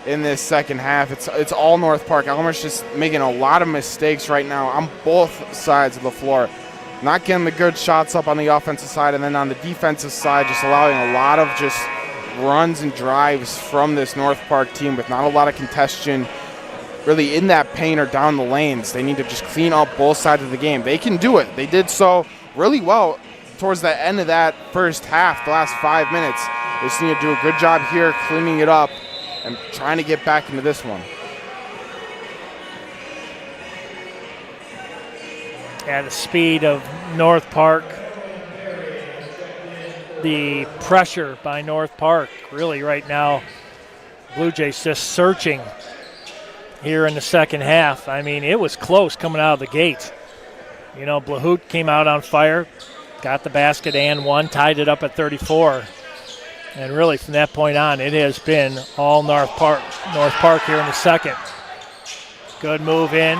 in this second half. It's all North Park. Elmhurst just making a lot of mistakes right now on both sides of the floor. Not getting the good shots up on the offensive side, and then on the defensive side, just allowing a lot of just runs and drives from this North Park team with not a lot of contention really in that paint or down the lanes. They need to just clean up both sides of the game. They can do it. They did so really well towards the end of that first half, the last 5 minutes. They just need to do a good job here cleaning it up and trying to get back into this one. At the speed of North Park, the pressure by North Park really right now, Blue Jays just searching here in the second half. I mean, it was close coming out of the gate. You know, Blahout came out on fire, got the basket and one, tied it up at 34. And really from that point on, it has been all North Park here in the second. Good move in.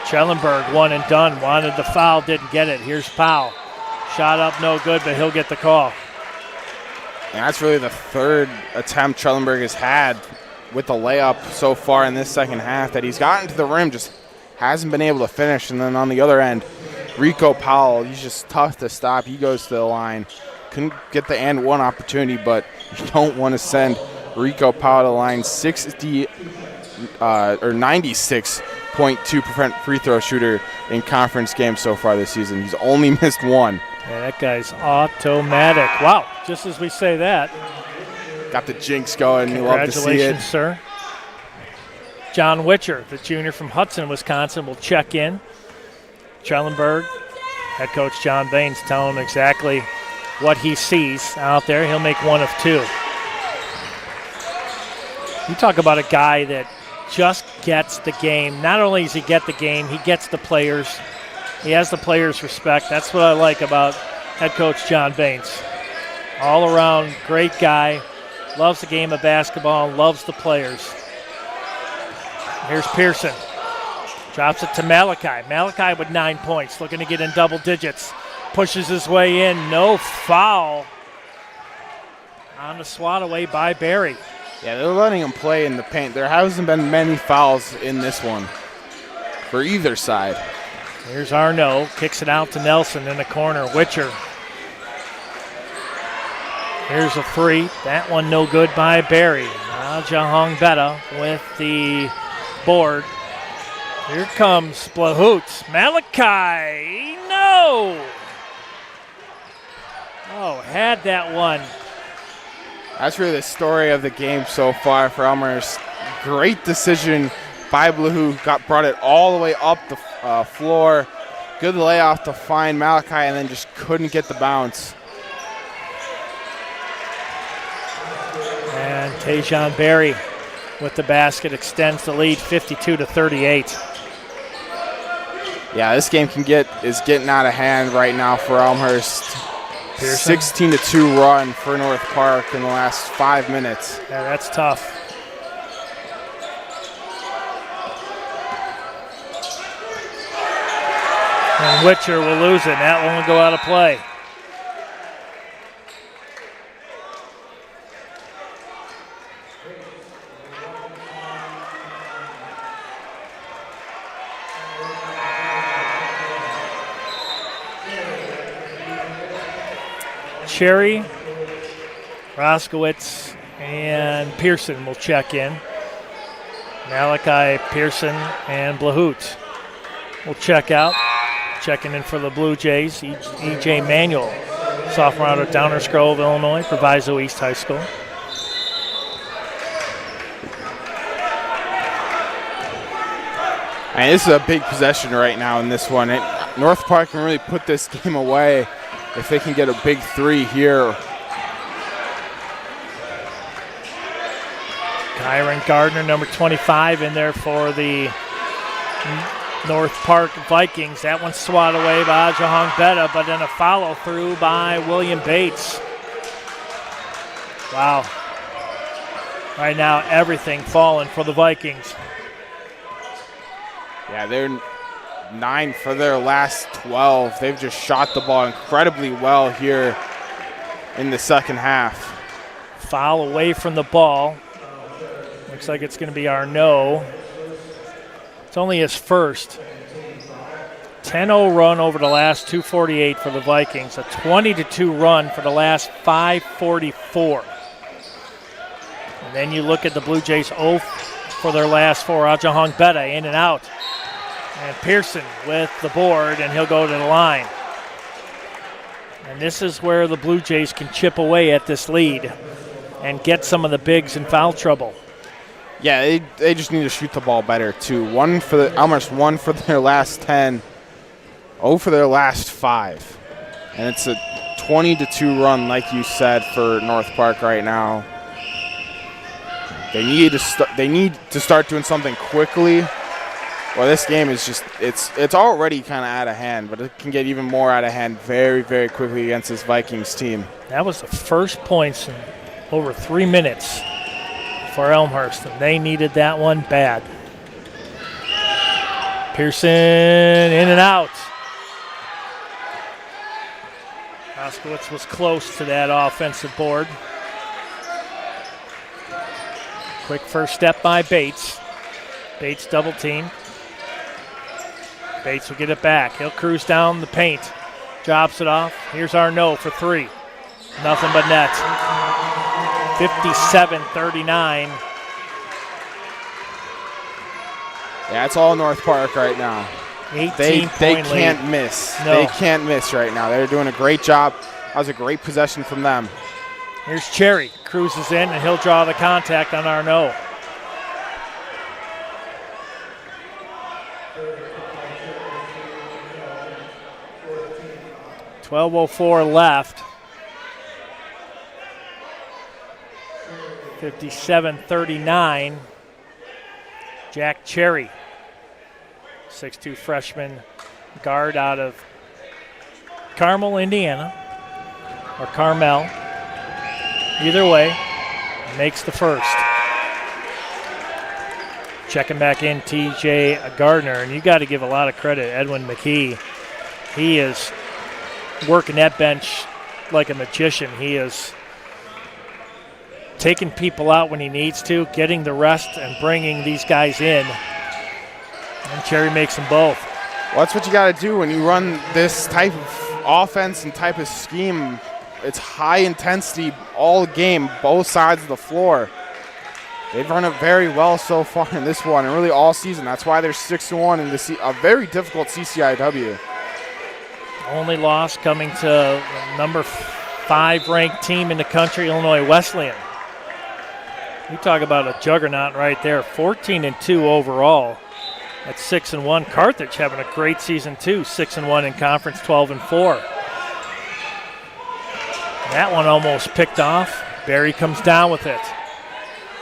Trellenberg, one and done. Wanted the foul, didn't get it. Here's Powell. Shot up, no good, but he'll get the call. And that's really the third attempt Trellenberg has had with the layup so far in this second half that he's gotten to the rim, just hasn't been able to finish. And then on the other end, Rico Powell, he's just tough to stop. He goes to the line. Couldn't get the and one opportunity, but you don't want to send Rico Powell to the line. 96.2% free throw shooter in conference games so far this season. He's only missed one. Yeah, that guy's automatic. Wow, just as we say that. Got the jinx going. You love to see it. Congratulations, sir. John Witcher, the junior from Hudson, Wisconsin, will check in. Trellenberg, head coach John Baines, telling him exactly what he sees out there. He'll make one of two. You talk about a guy that just gets the game. Not only does he get the game, he gets the players. He has the players' respect. That's what I like about head coach John Baines. All around, great guy. Loves the game of basketball and loves the players. Here's Pearson. Drops it to Malachi. Malachi with 9 points, looking to get in double digits. Pushes his way in. No foul on the swat away by Barry. Yeah, they're letting him play in the paint. There hasn't been many fouls in this one for either side. Here's Arnaud, kicks it out to Nelson in the corner. Witcher. Here's a three. That one no good by Barry. Now Jahong Betta with the board. Here comes Blahoots. Malachi, no! Oh, had that one. That's really the story of the game so far for Elmhurst. Great decision by Blahoo. Brought it all the way up the floor. Good layoff to find Malachi and then just couldn't get the bounce. And Tajon Berry with the basket extends the lead 52-38. Yeah, this game is getting out of hand right now for Elmhurst. 16-2 run for North Park in the last 5 minutes. Yeah, that's tough. And Witcher will lose it. That one will go out of play. Cherry, Roskowitz, and Pearson will check in. Malachi, Pearson, and Blahout will check out. Checking in for the Blue Jays, E.J. Manuel, sophomore out of Downers Grove, Illinois, Proviso East High School. And this is a big possession right now in this one. North Park can really put this game away if they can get a big three here. Kyron Gardner, number 25, in there for the North Park Vikings. That one swatted away by Jahong Betta, but then a follow through by William Bates. Wow. Right now, everything falling for the Vikings. Yeah, they're 9 for their last 12. They've just shot the ball incredibly well here in the second half. Foul away from the ball. Looks like it's going to be Arnaud. It's only his first. 10-0 run over the last 2:48 for the Vikings. A 20-2 run for the last 5:44. And then you look at the Blue Jays 0 for their last 4. Jahong Betta in and out. And Pearson with the board, and he'll go to the line. And this is where the Blue Jays can chip away at this lead and get some of the bigs in foul trouble. Yeah, they just need to shoot the ball better, too. Elmhurst 1 for their last 10, 0 for their last 5. And it's a 20-2 run, like you said, for North Park right now. They need to start doing something quickly. Well, this game is just, it's already kind of out of hand, but it can get even more out of hand very, very quickly against this Vikings team. That was the first points in over 3 minutes for Elmhurst, and they needed that one bad. Pearson in and out. Roskowitz was close to that offensive board. Quick first step by Bates. Bates double team. Bates will get it back. He'll cruise down the paint. Drops it off. Here's Arnaud for 3. Nothing but net. 57-39. Yeah, it's all North Park right now. 18-point they lead. can't miss. No. They can't miss right now. They're doing a great job. That was a great possession from them. Here's Cherry. Cruises in, and he'll draw the contact on Arnaud. .12:04 left. 57-39. Jack Cherry, 6'2" freshman guard out of Carmel, Indiana, or Carmel. Either way, makes the first. Checking back in, T.J. Gardner, and you got to give a lot of credit to Edwin McKee. He is working that bench like a magician. He is taking people out when he needs to, getting the rest and bringing these guys in. And Cherry makes them both. Well, that's what you got to do when you run this type of offense and type of scheme. It's high intensity all game, both sides of the floor. They've run it very well so far in this one and really all season. That's why they're 6-1 in a very difficult CCIW. Only loss coming to number 5 ranked team in the country, Illinois Wesleyan. You talk about a juggernaut right there, 14-2 overall. At 6-1, Carthage having a great season too, 6-1 in conference, 12-4. That one almost picked off. Barry comes down with it.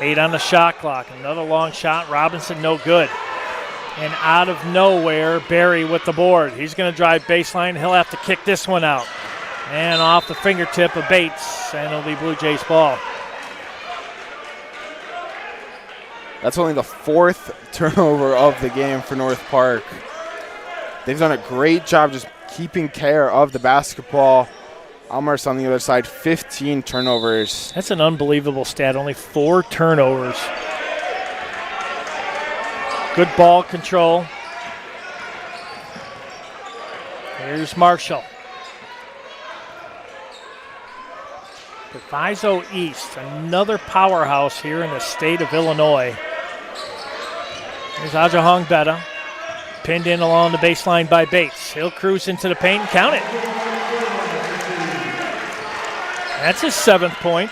8 on the shot clock. Another long shot. Robinson no good. And out of nowhere, Barry with the board. He's going to drive baseline. He'll have to kick this one out. And off the fingertip of Bates, and it'll be Blue Jays ball. That's only the 4th turnover of the game for North Park. They've done a great job just keeping care of the basketball. Elmhurst on the other side, 15 turnovers. That's an unbelievable stat, only 4 turnovers. Good ball control. Here's Marshall. Proviso East, another powerhouse here in the state of Illinois. Here's Ajahong Betta, pinned in along the baseline by Bates. He'll cruise into the paint and count it. That's his 7th point.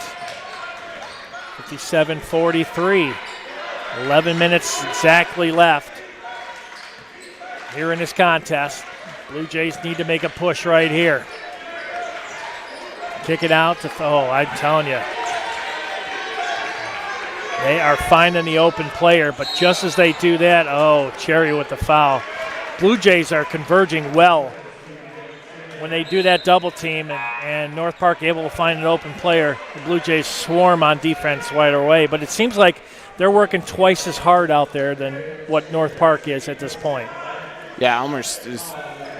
57-43. 11 minutes exactly left here in this contest. Blue Jays need to make a push right here. Kick it out to, I'm telling you. They are finding the open player, but just as they do that, Cherry with the foul. Blue Jays are converging well when they do that double team, and North Park able to find an open player. The Blue Jays swarm on defense right away, but it seems like they're working twice as hard out there than what North Park is at this point. Yeah, Elmhurst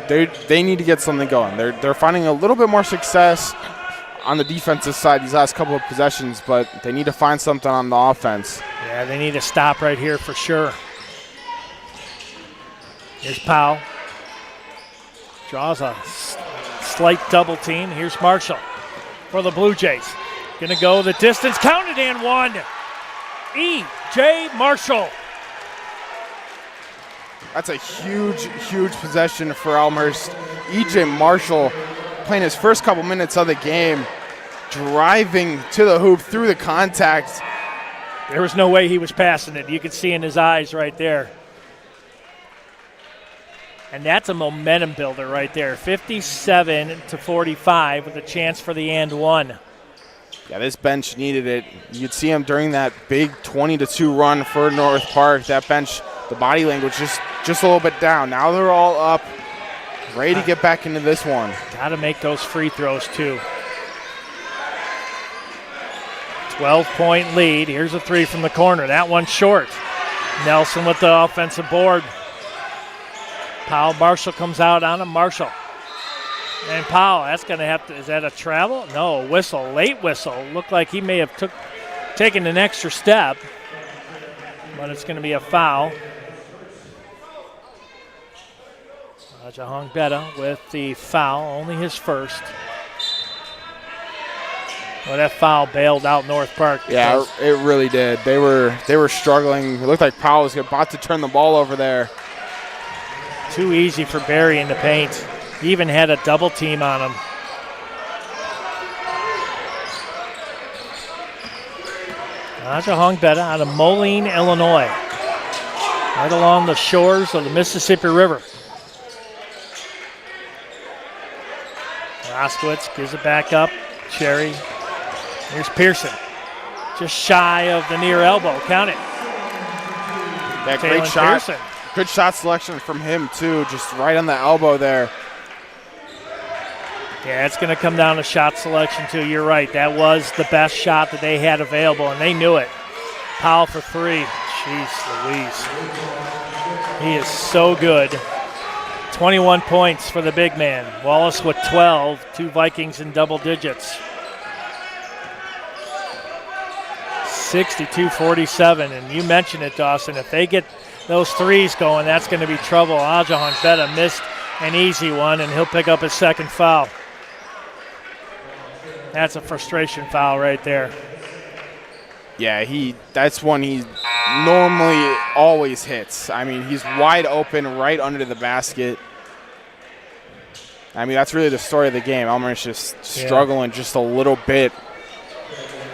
they need to get something going. They're finding a little bit more success on the defensive side these last couple of possessions, but they need to find something on the offense. Yeah, they need to stop right here for sure. Here's Powell. Draws a slight double team. Here's Marshall for the Blue Jays. Gonna go the distance, counted and one. E.J. Marshall. That's a huge, huge possession for Elmhurst. E.J. Marshall playing his first couple minutes of the game, driving to the hoop through the contact. There was no way he was passing it. You could see in his eyes right there. And that's a momentum builder right there. 57-45 with a chance for the and one. Yeah, this bench needed it. You could see him during that big 20-2 run for North Park. That bench, the body language just a little bit down. Now they're all up, ready to get back into this one. Got to make those free throws too. 12-point lead. Here's a three from the corner. That one short. Nelson with the offensive board. Powell, Marshall comes out on him. Marshall. And Powell, that's going to have to, is that a travel? No, whistle, late whistle. Looked like he may have taken an extra step, but it's going to be a foul. Ajahong Betta with the foul, only his first. Well, that foul bailed out North Park. Yeah, it really did. They were struggling. It looked like Powell was about to turn the ball over there. Too easy for Barry in the paint. He even had a double team on him. Ajahong Betta out of Moline, Illinois. Right along the shores of the Mississippi River. Roskowitz gives it back up. Cherry. Here's Pearson. Just shy of the near elbow. Count it. Yeah, great shot. Pearson. Good shot selection from him, too. Just right on the elbow there. Yeah, it's going to come down to shot selection, too. You're right. That was the best shot that they had available, and they knew it. Powell for three. Jeez Louise. He is so good. 21 points for the big man. Wallace with 12. Two Vikings in double digits. 62-47, and you mentioned it, Dawson. If they get those threes going, that's going to be trouble. Ajahan Betta missed an easy one, and he'll pick up his second foul. That's a frustration foul right there. Yeah, that's one he normally always hits. I mean, he's wide open right under the basket. I mean, that's really the story of the game. Elmhurst just struggling just a little bit,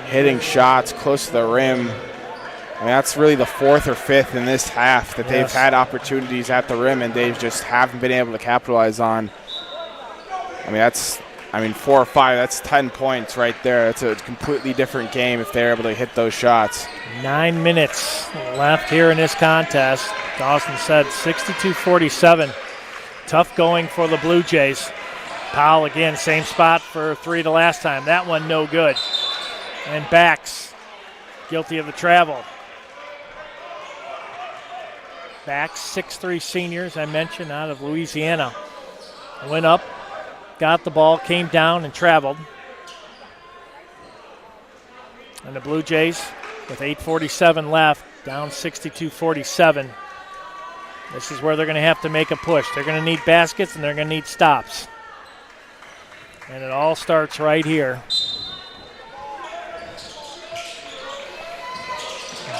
hitting shots close to the rim. I mean, that's really the fourth or fifth in this half that they've had opportunities at the rim and they just haven't been able to capitalize on. I mean, 4 or 5, that's 10 points right there. It's a completely different game if they're able to hit those shots. 9 minutes left here in this contest. Dawson said 62-47. Tough going for the Blue Jays. Powell again, same spot for 3 the last time. That one no good. And Bax, guilty of the travel. Bax, 6'3" senior, as I mentioned, out of Louisiana. Went up, got the ball, came down, and traveled. And the Blue Jays, with 8:47 left, down 62-47. This is where they're going to have to make a push. They're going to need baskets, and they're going to need stops. And it all starts right here.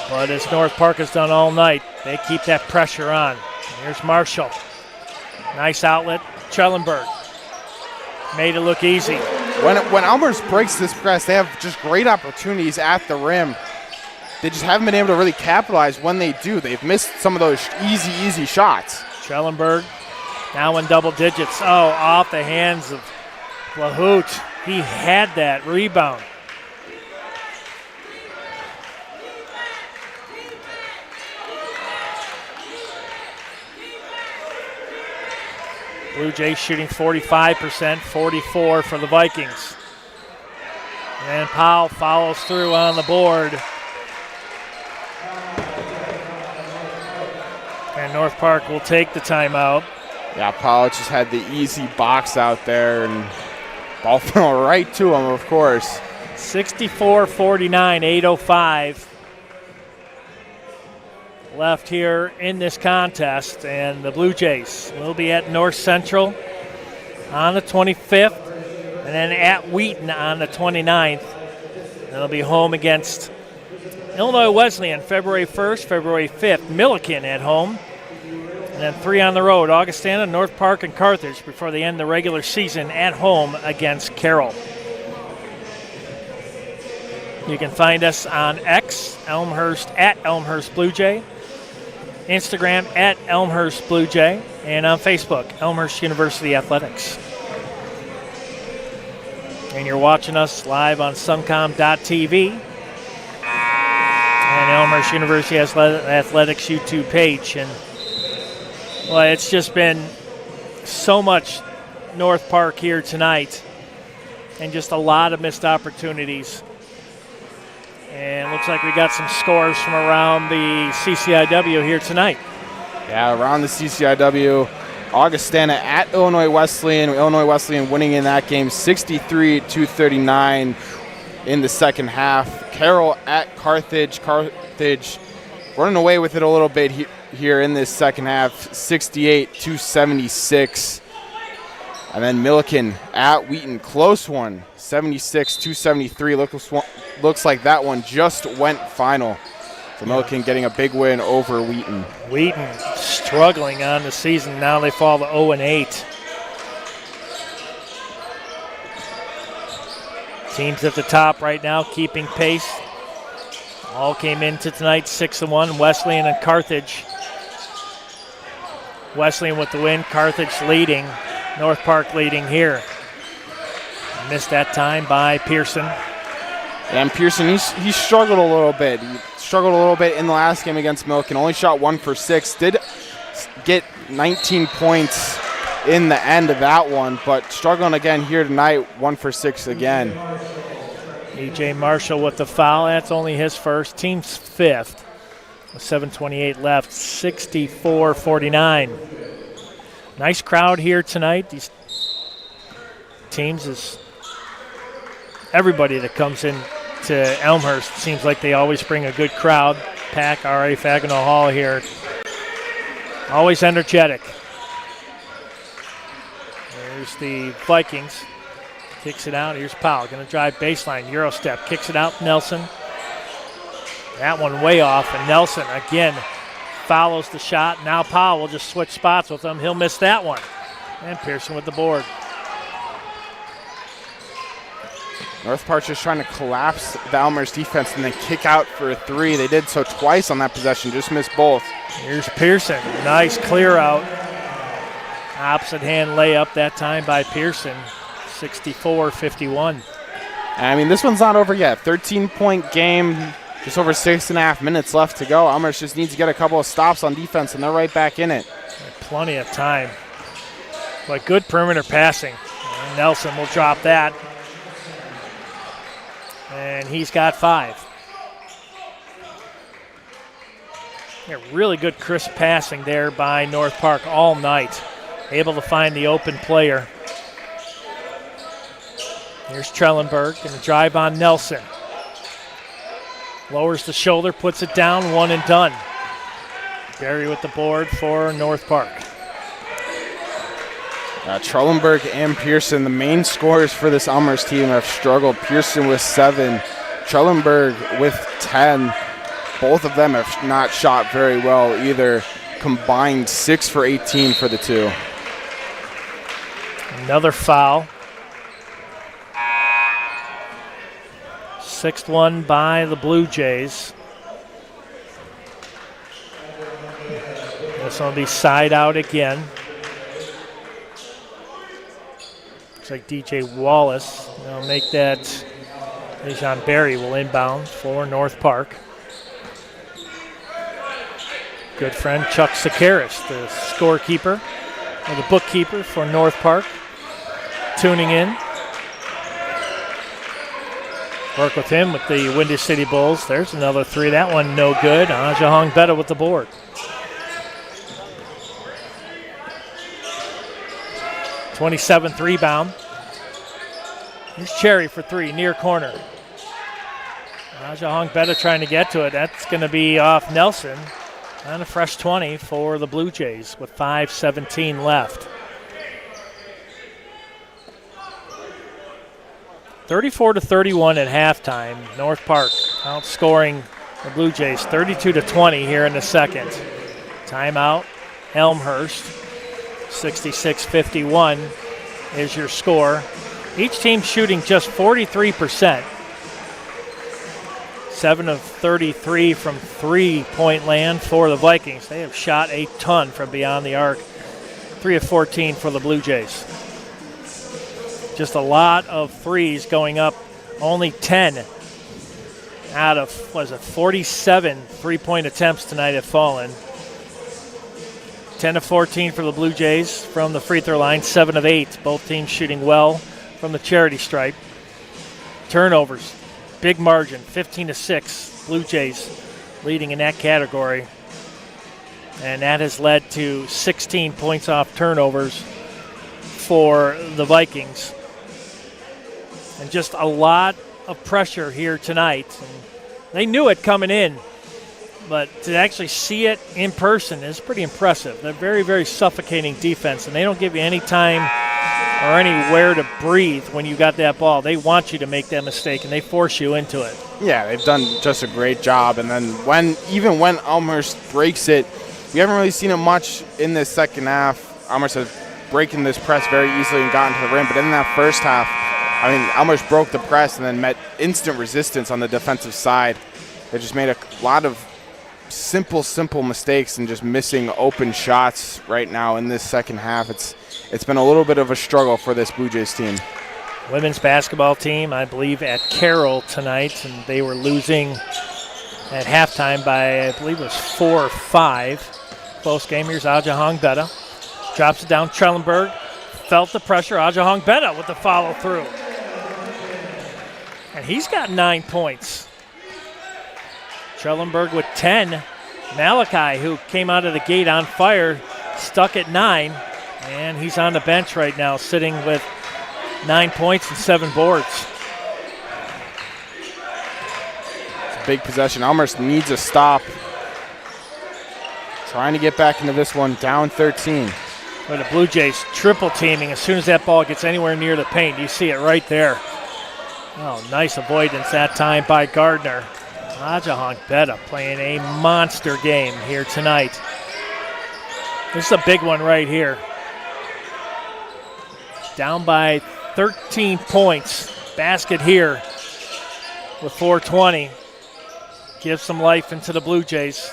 But as North Park has done all night, they keep that pressure on. Here's Marshall. Nice outlet. Schellenberg made it look easy. When Elmhurst breaks this press, they have just great opportunities at the rim. They just haven't been able to really capitalize when they do. They've missed some of those easy shots. Schellenberg now in double digits. Oh, off the hands of LaHoot. He had that rebound. Blue Jays shooting 45%, 44 for the Vikings. And Powell follows through on the board. And North Park will take the timeout. Yeah, Powell just had the easy box out there and ball fell right to him, of course. 64-49, 8:05 left here in this contest, and the Blue Jays will be at North Central on the 25th, and then at Wheaton on the 29th. They'll be home against Illinois Wesleyan February 1st, February 5th. Milliken at home, and then 3 on the road, Augustana, North Park, and Carthage before they end the regular season at home against Carroll. You can find us on X, Elmhurst, at Elmhurst Blue Jay, Instagram at Elmhurst Blue Jay, and on Facebook, Elmhurst University Athletics. And you're watching us live on suncom.tv and Elmhurst University Athletics YouTube page. And well, it's just been so much North Park here tonight and just a lot of missed opportunities. And it looks like we got some scores from around the CCIW here tonight. Yeah, around the CCIW. Augustana at Illinois Wesleyan. Illinois Wesleyan winning in that game 63-39 in the second half. Carroll at Carthage. Carthage running away with it a little bit here in this second half, 68-76. And then Milliken at Wheaton, close one, 76-73. Looks like that one just went final. So Milliken getting a big win over Wheaton. Wheaton struggling on the season. Now they fall to 0-8. Teams at the top right now keeping pace. All came into tonight 6-1. Wesleyan and Carthage. Wesleyan with the win. Carthage leading. North Park leading here. Missed that time by Pearson. And Pearson, he struggled a little bit. He struggled a little bit in the last game against Milliken. Only shot 1 for 6. Did get 19 points in the end of that one, but struggling again here tonight, 1 for 6 again. E.J. Marshall with the foul. That's only his first. Team's fifth. With 7:28 left, 64-49. Nice crowd here tonight. These teams is everybody that comes in to Elmhurst. Seems like they always bring a good crowd. Pack R.A. Fagenal Hall here. Always energetic. There's the Vikings. Kicks it out. Here's Powell. Going to drive baseline. Euro step. Kicks it out. Nelson. That one way off. And Nelson again follows the shot. Now Powell will just switch spots with him. He'll miss that one. And Pearson with the board. North Park just trying to collapse the Elmhurst defense and then kick out for a three. They did so twice on that possession, just missed both. Here's Pearson. Nice clear out. Opposite hand layup that time by Pearson. 64-51. I mean, this one's not over yet. 13-point game, just over 6.5 minutes left to go. Elmhurst just needs to get a couple of stops on defense, and they're right back in it. Plenty of time. But good perimeter passing. And Nelson will drop that. And he's got 5. Yeah, really good crisp passing there by North Park all night. Able to find the open player. Here's Trellenberg, going to drive on Nelson. Lowers the shoulder, puts it down, one and done. Barry with the board for North Park. Trellenberg and Pearson, the main scorers for this Elmhurst team, have struggled. Pearson with 7, Trellenberg with 10. Both of them have not shot very well either. Combined 6 for 18 for the two. Another foul. 6th one by the Blue Jays. This one will be side out again. Looks like DJ Wallace will make that. Dejan Berry will inbound for North Park. Good friend Chuck Sakaris, the scorekeeper, or the bookkeeper for North Park, tuning in. Work with him with the Windy City Bulls. There's another 3. That one no good. Ajahong Betta with the board. '27th rebound. Here's Cherry for 3, near corner. Ajahong Betta trying to get to it. That's going to be off Nelson. And a fresh 20 for the Blue Jays with 5:17 left. 34-31 at halftime. North Park outscoring the Blue Jays 32-20 here in the second. Timeout, Elmhurst. 66-51 is your score. Each team shooting just 43%. 7 of 33 from three-point land for the Vikings. They have shot a ton from beyond the arc. 3 of 14 for the Blue Jays. Just a lot of threes going up. Only 10 out of, 47 three-point attempts tonight have fallen. 10 of 14 for the Blue Jays from the free throw line. 7 of 8. Both teams shooting well from the charity stripe. Turnovers, big margin, 15-6. Blue Jays leading in that category. And that has led to 16 points off turnovers for the Vikings. And just a lot of pressure here tonight. And they knew it coming in, but to actually see it in person is pretty impressive. They're very, very suffocating defense, and they don't give you any time or anywhere to breathe when you got that ball. They want you to make that mistake, and they force you into it. Yeah, they've done just a great job. And then even when Elmhurst breaks it, we haven't really seen it much in this second half. Elmhurst has breaking this press very easily and gotten to the rim, but in that first half, Elmhurst broke the press and then met instant resistance on the defensive side. They just made a lot of simple mistakes and just missing open shots right now in this second half. It's been a little bit of a struggle for this Blue Jays team. Women's basketball team, I believe, at Carroll tonight, and they were losing at halftime by, I believe it was 4 or 5. Close game. Here's Ajahong Betta. Drops it down. Trellenberg felt the pressure. Ajahong Betta with the follow through. And he's got 9 points. Trellenberg with 10. Malachi, who came out of the gate on fire, stuck at 9. And he's on the bench right now, sitting with 9 points and 7 boards. big possession. Elmhurst needs a stop. Trying to get back into this one, down 13. But the Blue Jays triple teaming as soon as that ball gets anywhere near the paint. You see it right there. Oh, nice avoidance that time by Gardner. Rajahong Betta playing a monster game here tonight. This is a big one right here. Down by 13 points. Basket here with 4:20. Gives some life into the Blue Jays.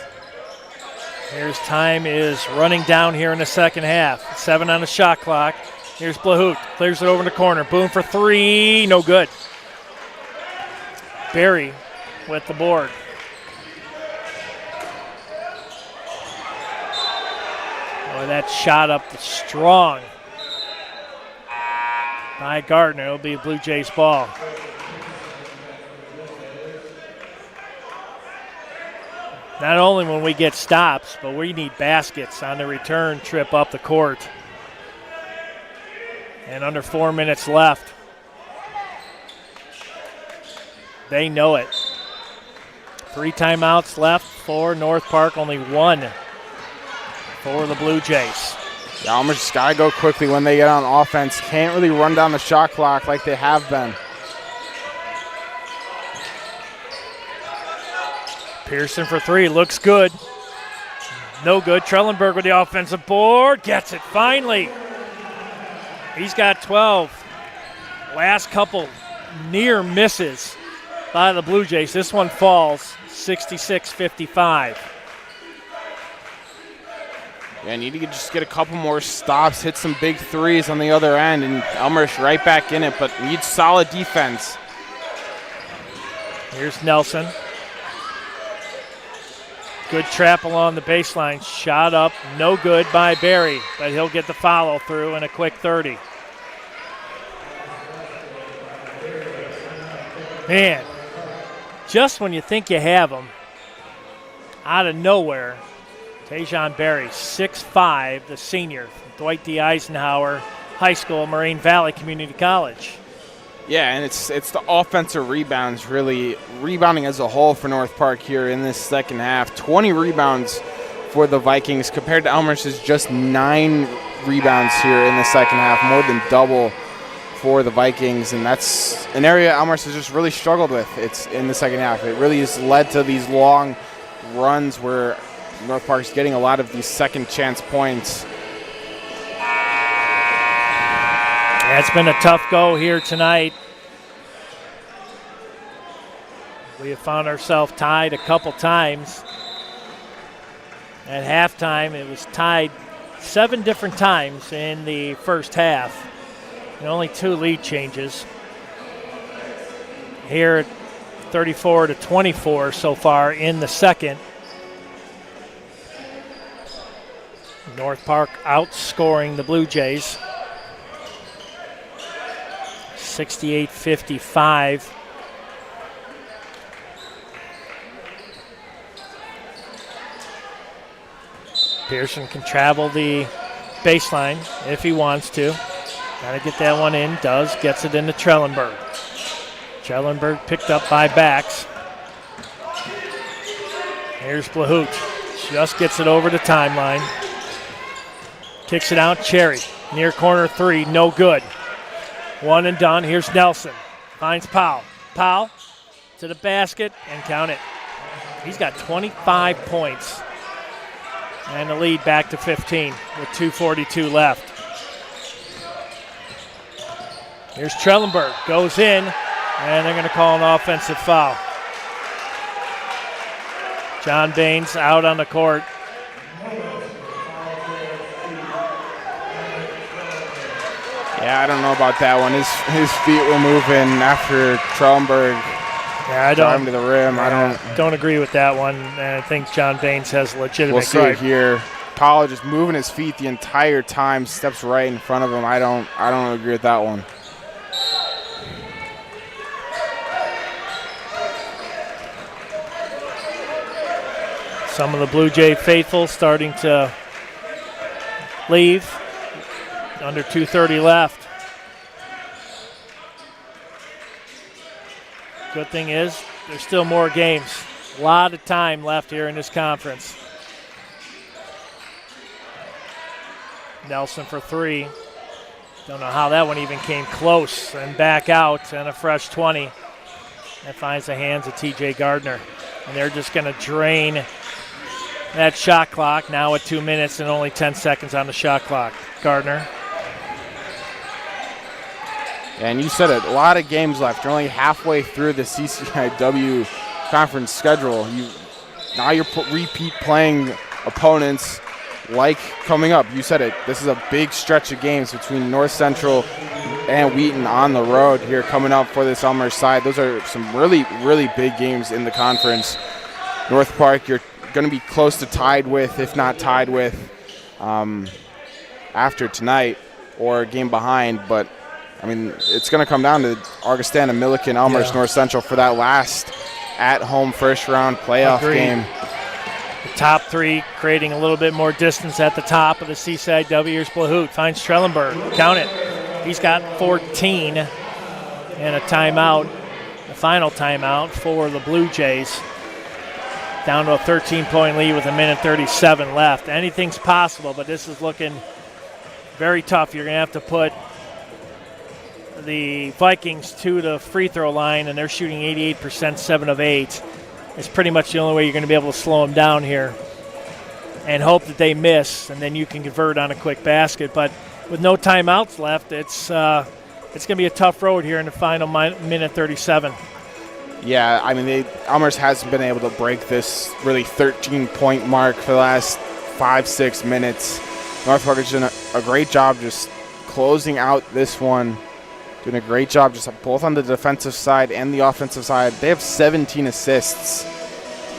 Here's time is running down here in the second half. 7 on the shot clock. Here's Blahout. Clears it over in the corner. Boom for 3. No good. Barry with the board. Boy, that shot up strong by Gardner. It'll be a Blue Jays ball. Not only when we get stops, but we need baskets on the return trip up the court. And under 4 minutes left. They know it. 3 timeouts left for North Park, only 1 for the Blue Jays. The Elmhurst just got to go quickly when they get on offense. Can't really run down the shot clock like they have been. Pearson for 3, looks good. No good. Trellenberg with the offensive board, gets it finally. He's got 12. Last couple near misses by the Blue Jays. This one falls 66-55. Yeah, need to just get a couple more stops, hit some big threes on the other end, and Elmhurst right back in it, but needs solid defense. Here's Nelson. Good trap along the baseline. Shot up, no good by Barry, but he'll get the follow through in a quick 30. Man, just when you think you have him, out of nowhere, Tajon Barry, 6'5", the senior from Dwight D. Eisenhower High School, Moraine Valley Community College. Yeah, and it's the offensive rebounds, really rebounding as a whole for North Park here in this second half. 20 rebounds for the Vikings compared to Elmhurst's just 9 rebounds here in the second half, more than double for the Vikings, and that's an area Elmhurst has just really struggled with. It's in the second half. It really has led to these long runs where North Park's getting a lot of these second chance points. Yeah, it's been a tough go here tonight. We have found ourselves tied a couple times. At halftime, it was tied 7 different times in the first half. And only 2 lead changes. Here, 34-24 so far in the second. North Park outscoring the Blue Jays. 68-55. Pearson can travel the baseline if he wants to. Got to get that one in. Does. Gets it into Trellenberg. Trellenberg picked up by Bax. Here's Blahout. Just gets it over the timeline. Kicks it out. Cherry. Near corner 3. No good. 1 and done. Here's Nelson. Finds Powell. Powell to the basket and count it. He's got 25 points. And the lead back to 15 with 2:42 left. Here's Trellenberg. Goes in, and they're going to call an offensive foul. John Baines out on the court. Yeah, I don't know about that one. His feet were moving after Trellenberg driving to the rim. I don't agree with that one. And I think John Baines has legitimate We'll see it here. Powell just moving his feet the entire time, steps right in front of him. I don't agree with that one. Some of the Blue Jay faithful starting to leave. Under 2:30 left. Good thing is there's still more games. A lot of time left here in this conference. Nelson for three. Don't know how that one even came close. And back out and a fresh 20. That finds the hands of TJ Gardner. And they're just going to drain that shot clock now at 2 minutes and only 10 seconds on the shot clock. Gardner. And you said it, a lot of games left. You're only halfway through the CCIW conference schedule. Now you're repeat playing opponents like coming up. You said it, this is a big stretch of games between North Central and Wheaton on the road here coming up for this Elmhurst side. Those are some really, really big games in the conference. North Park, you're going to be close to tied with, if not tied with, after tonight, or a game behind. But, I mean, it's going to come down to Augustana, Milliken, Elmhurst, North Central for that last at-home first-round playoff game. The top three creating a little bit more distance at the top of the CCIW. Here's Blahoot, finds Trellenberg. Count it. He's got 14 and a timeout, the final timeout for the Blue Jays. Down to a 13-point lead with 1:37 left. Anything's possible, but this is looking very tough. You're going to have to put the Vikings to the free throw line, and they're shooting 88%, 7 of 8. It's pretty much the only way you're going to be able to slow them down here and hope that they miss, and then you can convert on a quick basket. But with no timeouts left, it's going to be a tough road here in the final minute 37. Yeah, I mean, Elmhurst hasn't been able to break this really 13-point mark for the last 5-6 minutes. North Park has done a great job just closing out this one. Doing a great job just both on the defensive side and the offensive side. They have 17 assists,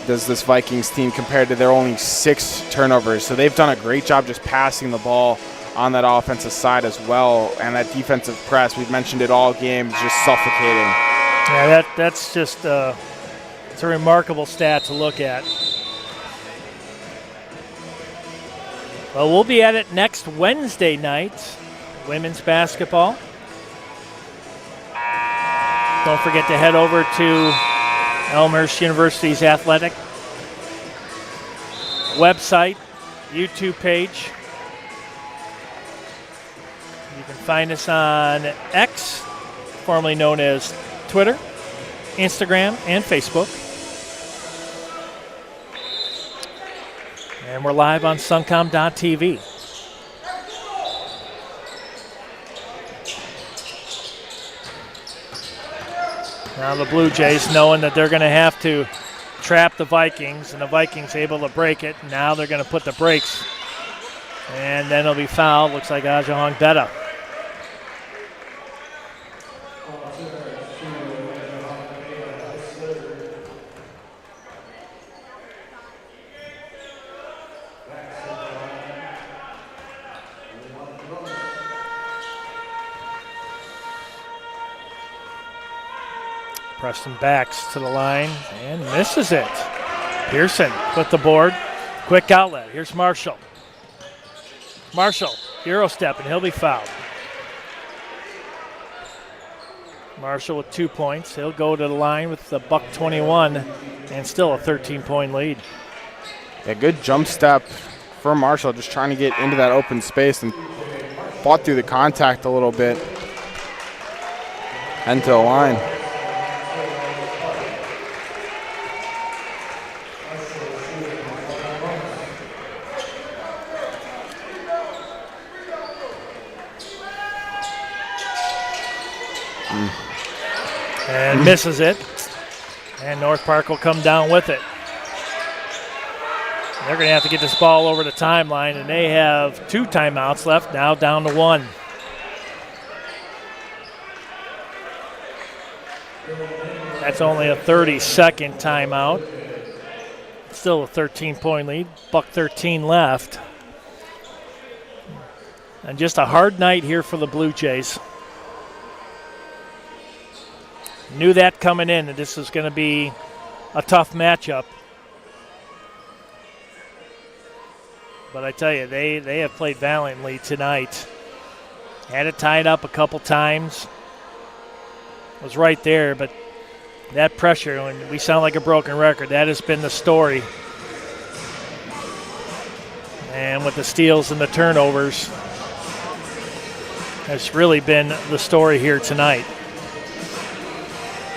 does this Vikings team, compared to their only 6 turnovers. So they've done a great job just passing the ball on that offensive side as well. And that defensive press, we've mentioned it all game, just suffocating. Yeah, that's just it's a remarkable stat to look at. Well, we'll be at it next Wednesday night, women's basketball. Don't forget to head over to Elmhurst University's athletic website, YouTube page. You can find us on X, formerly known as Twitter, Instagram, and Facebook. And we're live on suncom.tv. Now the Blue Jays, knowing that they're going to have to trap the Vikings, and the Vikings able to break it. Now they're going to put the brakes. And then it'll be fouled. Looks like Ajahong Betta. Preston backs to the line and misses it. Pearson with the board. Quick outlet. Here's Marshall. Marshall, Euro step, and he'll be fouled. Marshall with 2 points. He'll go to the line with the buck 21 and still a 13-point lead. Yeah, good jump step for Marshall, just trying to get into that open space and fought through the contact a little bit. And to the line. And misses it. And North Park will come down with it. They're going to have to get this ball over the timeline, and they have 2 timeouts left, now down to 1. That's only a 30-second timeout. Still a 13-point lead, buck 13 left. And just a hard night here for the Blue Jays. Knew that coming in, that this was going to be a tough matchup. But I tell you, they have played valiantly tonight. Had it tied up a couple times. Was right there, but that pressure, and we sound like a broken record, that has been the story. And with the steals and the turnovers, has really been the story here tonight.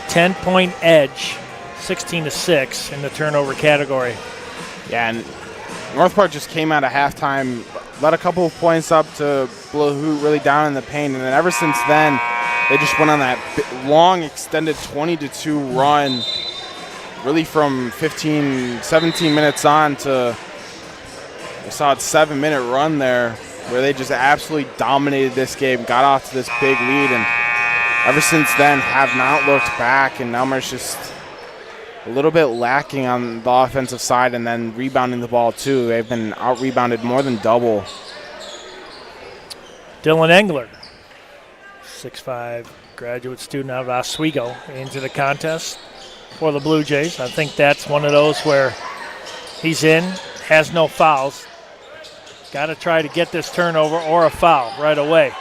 10-point edge, 16-6 in the turnover category. Yeah, and North Park just came out of halftime, let a couple of points up to Blahoot really down in the paint, and then ever since then, they just went on that long, extended 20-2 run, really from 17 minutes on to, we saw a 7-minute run there where they just absolutely dominated this game, got off to this big lead, and ever since then have not looked back, and Elmhurst just a little bit lacking on the offensive side and then rebounding the ball too. They've been out-rebounded more than double. Dylan Engler, 6'5", graduate student out of Oswego, into the contest for the Blue Jays. I think that's one of those where he's in, has no fouls. Got to try to get this turnover or a foul right away.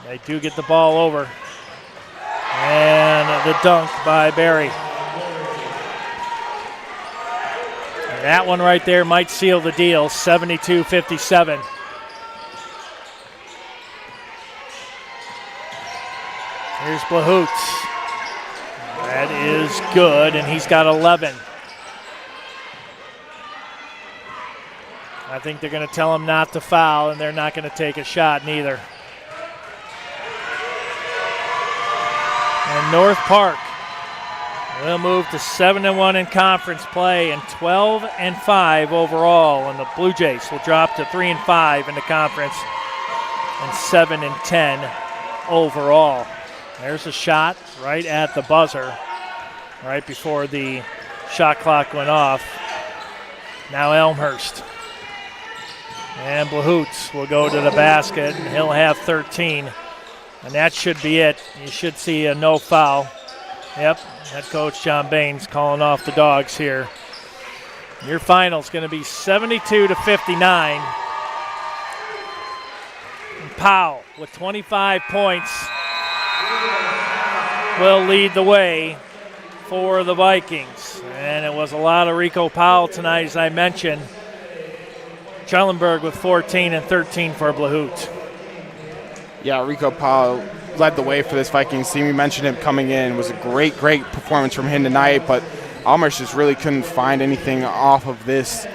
They do get the ball over. And the dunk by Barry. And that one right there might seal the deal, 72-57. Here's Blahoot. That is good, and he's got 11. I think they're going to tell him not to foul, and they're not going to take a shot neither. And North Park will move to 7-1 in conference play and 12-5 overall. And the Blue Jays will drop to 3-5 in the conference and 7-10 overall. There's a shot right at the buzzer, right before the shot clock went off. Now Elmhurst. And Blahoot will go to the basket, and he'll have 13. And that should be it. You should see a no foul. Yep, head coach John Baines calling off the Dogs here. Your final's going to be 72-59. And Powell with 25 points will lead the way for the Vikings. And it was a lot of Rico Powell tonight, as I mentioned. Schellenberg with 14 and 13 for Blahoot. Yeah, Rico Powell led the way for this Vikings team. You mentioned him coming in. It was a great performance from him tonight, but Elmhurst just really couldn't find anything off of this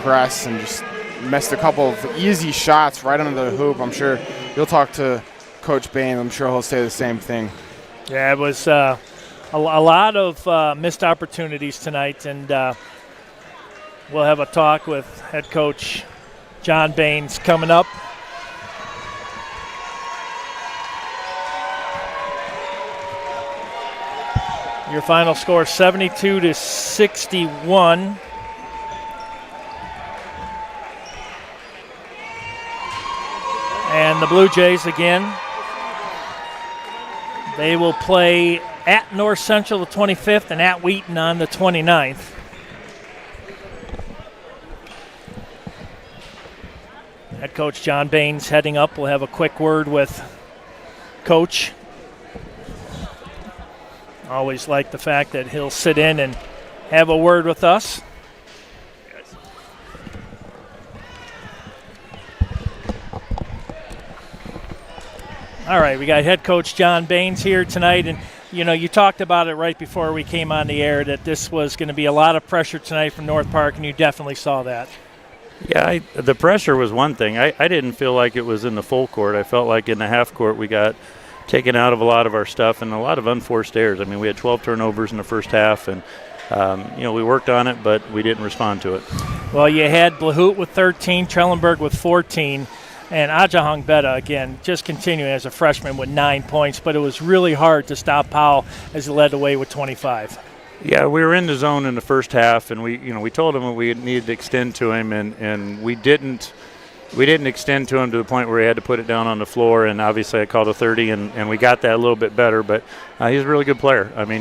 press and just missed a couple of easy shots right under the hoop. I'm sure you'll talk to Coach Bain. I'm sure he'll say the same thing. Yeah, it was a lot of missed opportunities tonight, and we'll have a talk with head coach John Baines coming up. Your final score, 72-61. And the Blue Jays again, they will play at North Central the 25th and at Wheaton on the 29th. Head coach John Baines heading up. We'll have a quick word with Coach. Always like the fact that he'll sit in and have a word with us. All right, we got head coach John Baines here tonight, and you talked about it right before we came on the air that this was going to be a lot of pressure tonight from North Park, and you definitely saw that. Yeah, the pressure was one thing. I didn't feel like it was in the full court. I felt like in the half court we got taken out of a lot of our stuff and a lot of unforced errors. I mean, we had 12 turnovers in the first half, and we worked on it, but we didn't respond to it. Well, you had Blahoot with 13, Schellenberg with 14, and Ajahong Betta, again, just continuing as a freshman with 9 points, but it was really hard to stop Powell as he led the way with 25. Yeah, we were in the zone in the first half, and we told him we needed to extend to him, and we didn't extend to him to the point where he had to put it down on the floor, and obviously I called a 30, and we got that a little bit better, but he's a really good player. I mean,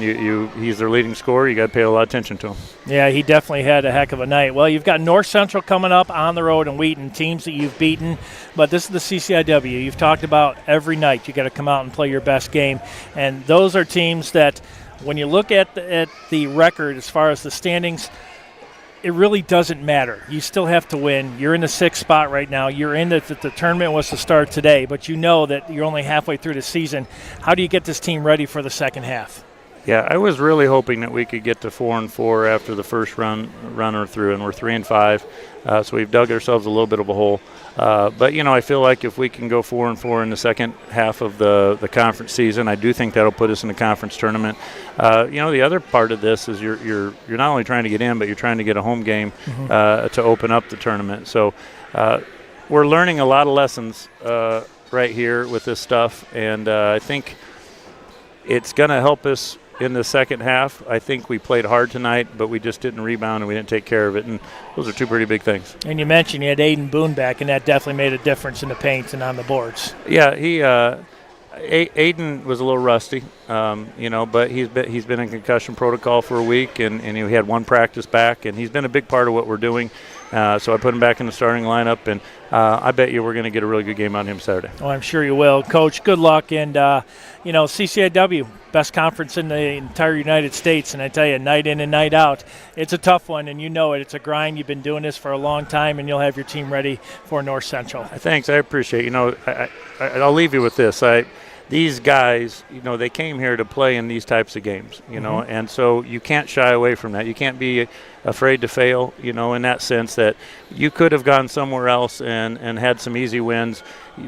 he's their leading scorer. You got to pay a lot of attention to him. Yeah, he definitely had a heck of a night. Well, you've got North Central coming up on the road and Wheaton, teams that you've beaten, but this is the CCIW. You've talked about every night you got to come out and play your best game, and those are teams that when you look at the record as far as the standings, it really doesn't matter. You still have to win. You're in the 6th spot right now. You're in the tournament was to start today, but you know that you're only halfway through the season. How do you get this team ready for the second half? Yeah, I was really hoping that we could get to 4-4 after the first runner through, and we're 3-5. So we've dug ourselves a little bit of a hole. But I feel like if we can go 4-4 in the second half of the conference season, I do think that'll put us in the conference tournament. The other part of this is you're not only trying to get in, but you're trying to get a home game to open up the tournament. So we're learning a lot of lessons right here with this stuff, and I think it's going to help us in the second half. I think we played hard tonight, but we just didn't rebound and we didn't take care of it, and those are two pretty big things. And you mentioned you had Aiden Boone back, and that definitely made a difference in the paint and on the boards. Yeah, Aiden was a little rusty, but he's been in concussion protocol for a week, and he had one practice back, and he's been a big part of what we're doing. So I put him back in the starting lineup, and I bet you we're going to get a really good game on him Saturday. Oh, I'm sure you will. Coach, good luck. And, CCIW, best conference in the entire United States. And I tell you, night in and night out, it's a tough one, and you know it. It's a grind. You've been doing this for a long time, and you'll have your team ready for North Central. Thanks. I appreciate it. I'll leave you with this. These guys, they came here to play in these types of games, and so you can't shy away from that. You can't be afraid to fail, in that sense that you could have gone somewhere else and had some easy wins.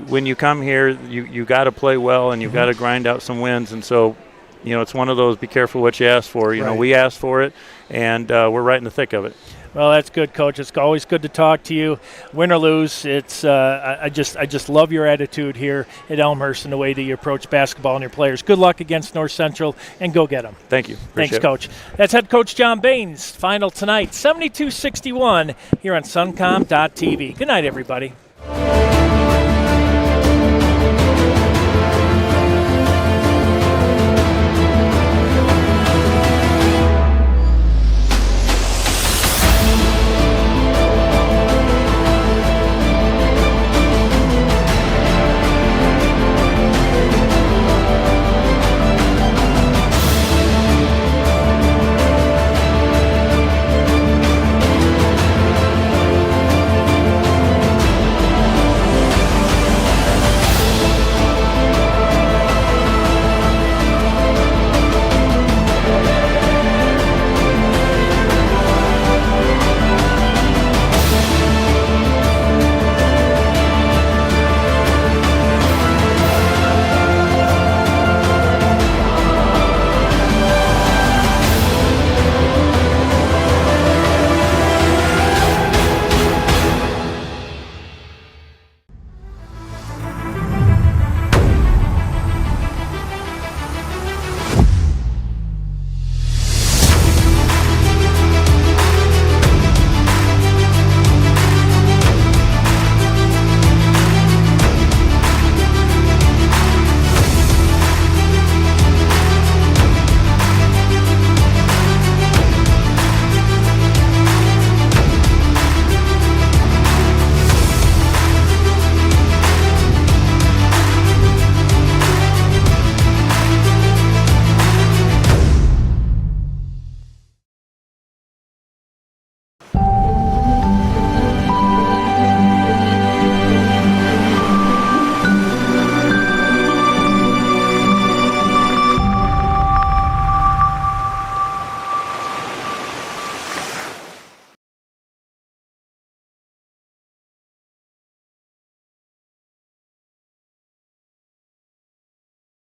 When you come here, you got to play well and you've got to grind out some wins, and so, it's one of those, be careful what you ask for. Right. We asked for it, and we're right in the thick of it. Well, that's good, Coach. It's always good to talk to you. Win or lose, it's I just love your attitude here at Elmhurst and the way that you approach basketball and your players. Good luck against North Central, and go get them. Thank you. Thanks, Coach. That's head coach John Baines. Final tonight, 72-61 here on suncom.tv. Good night, everybody.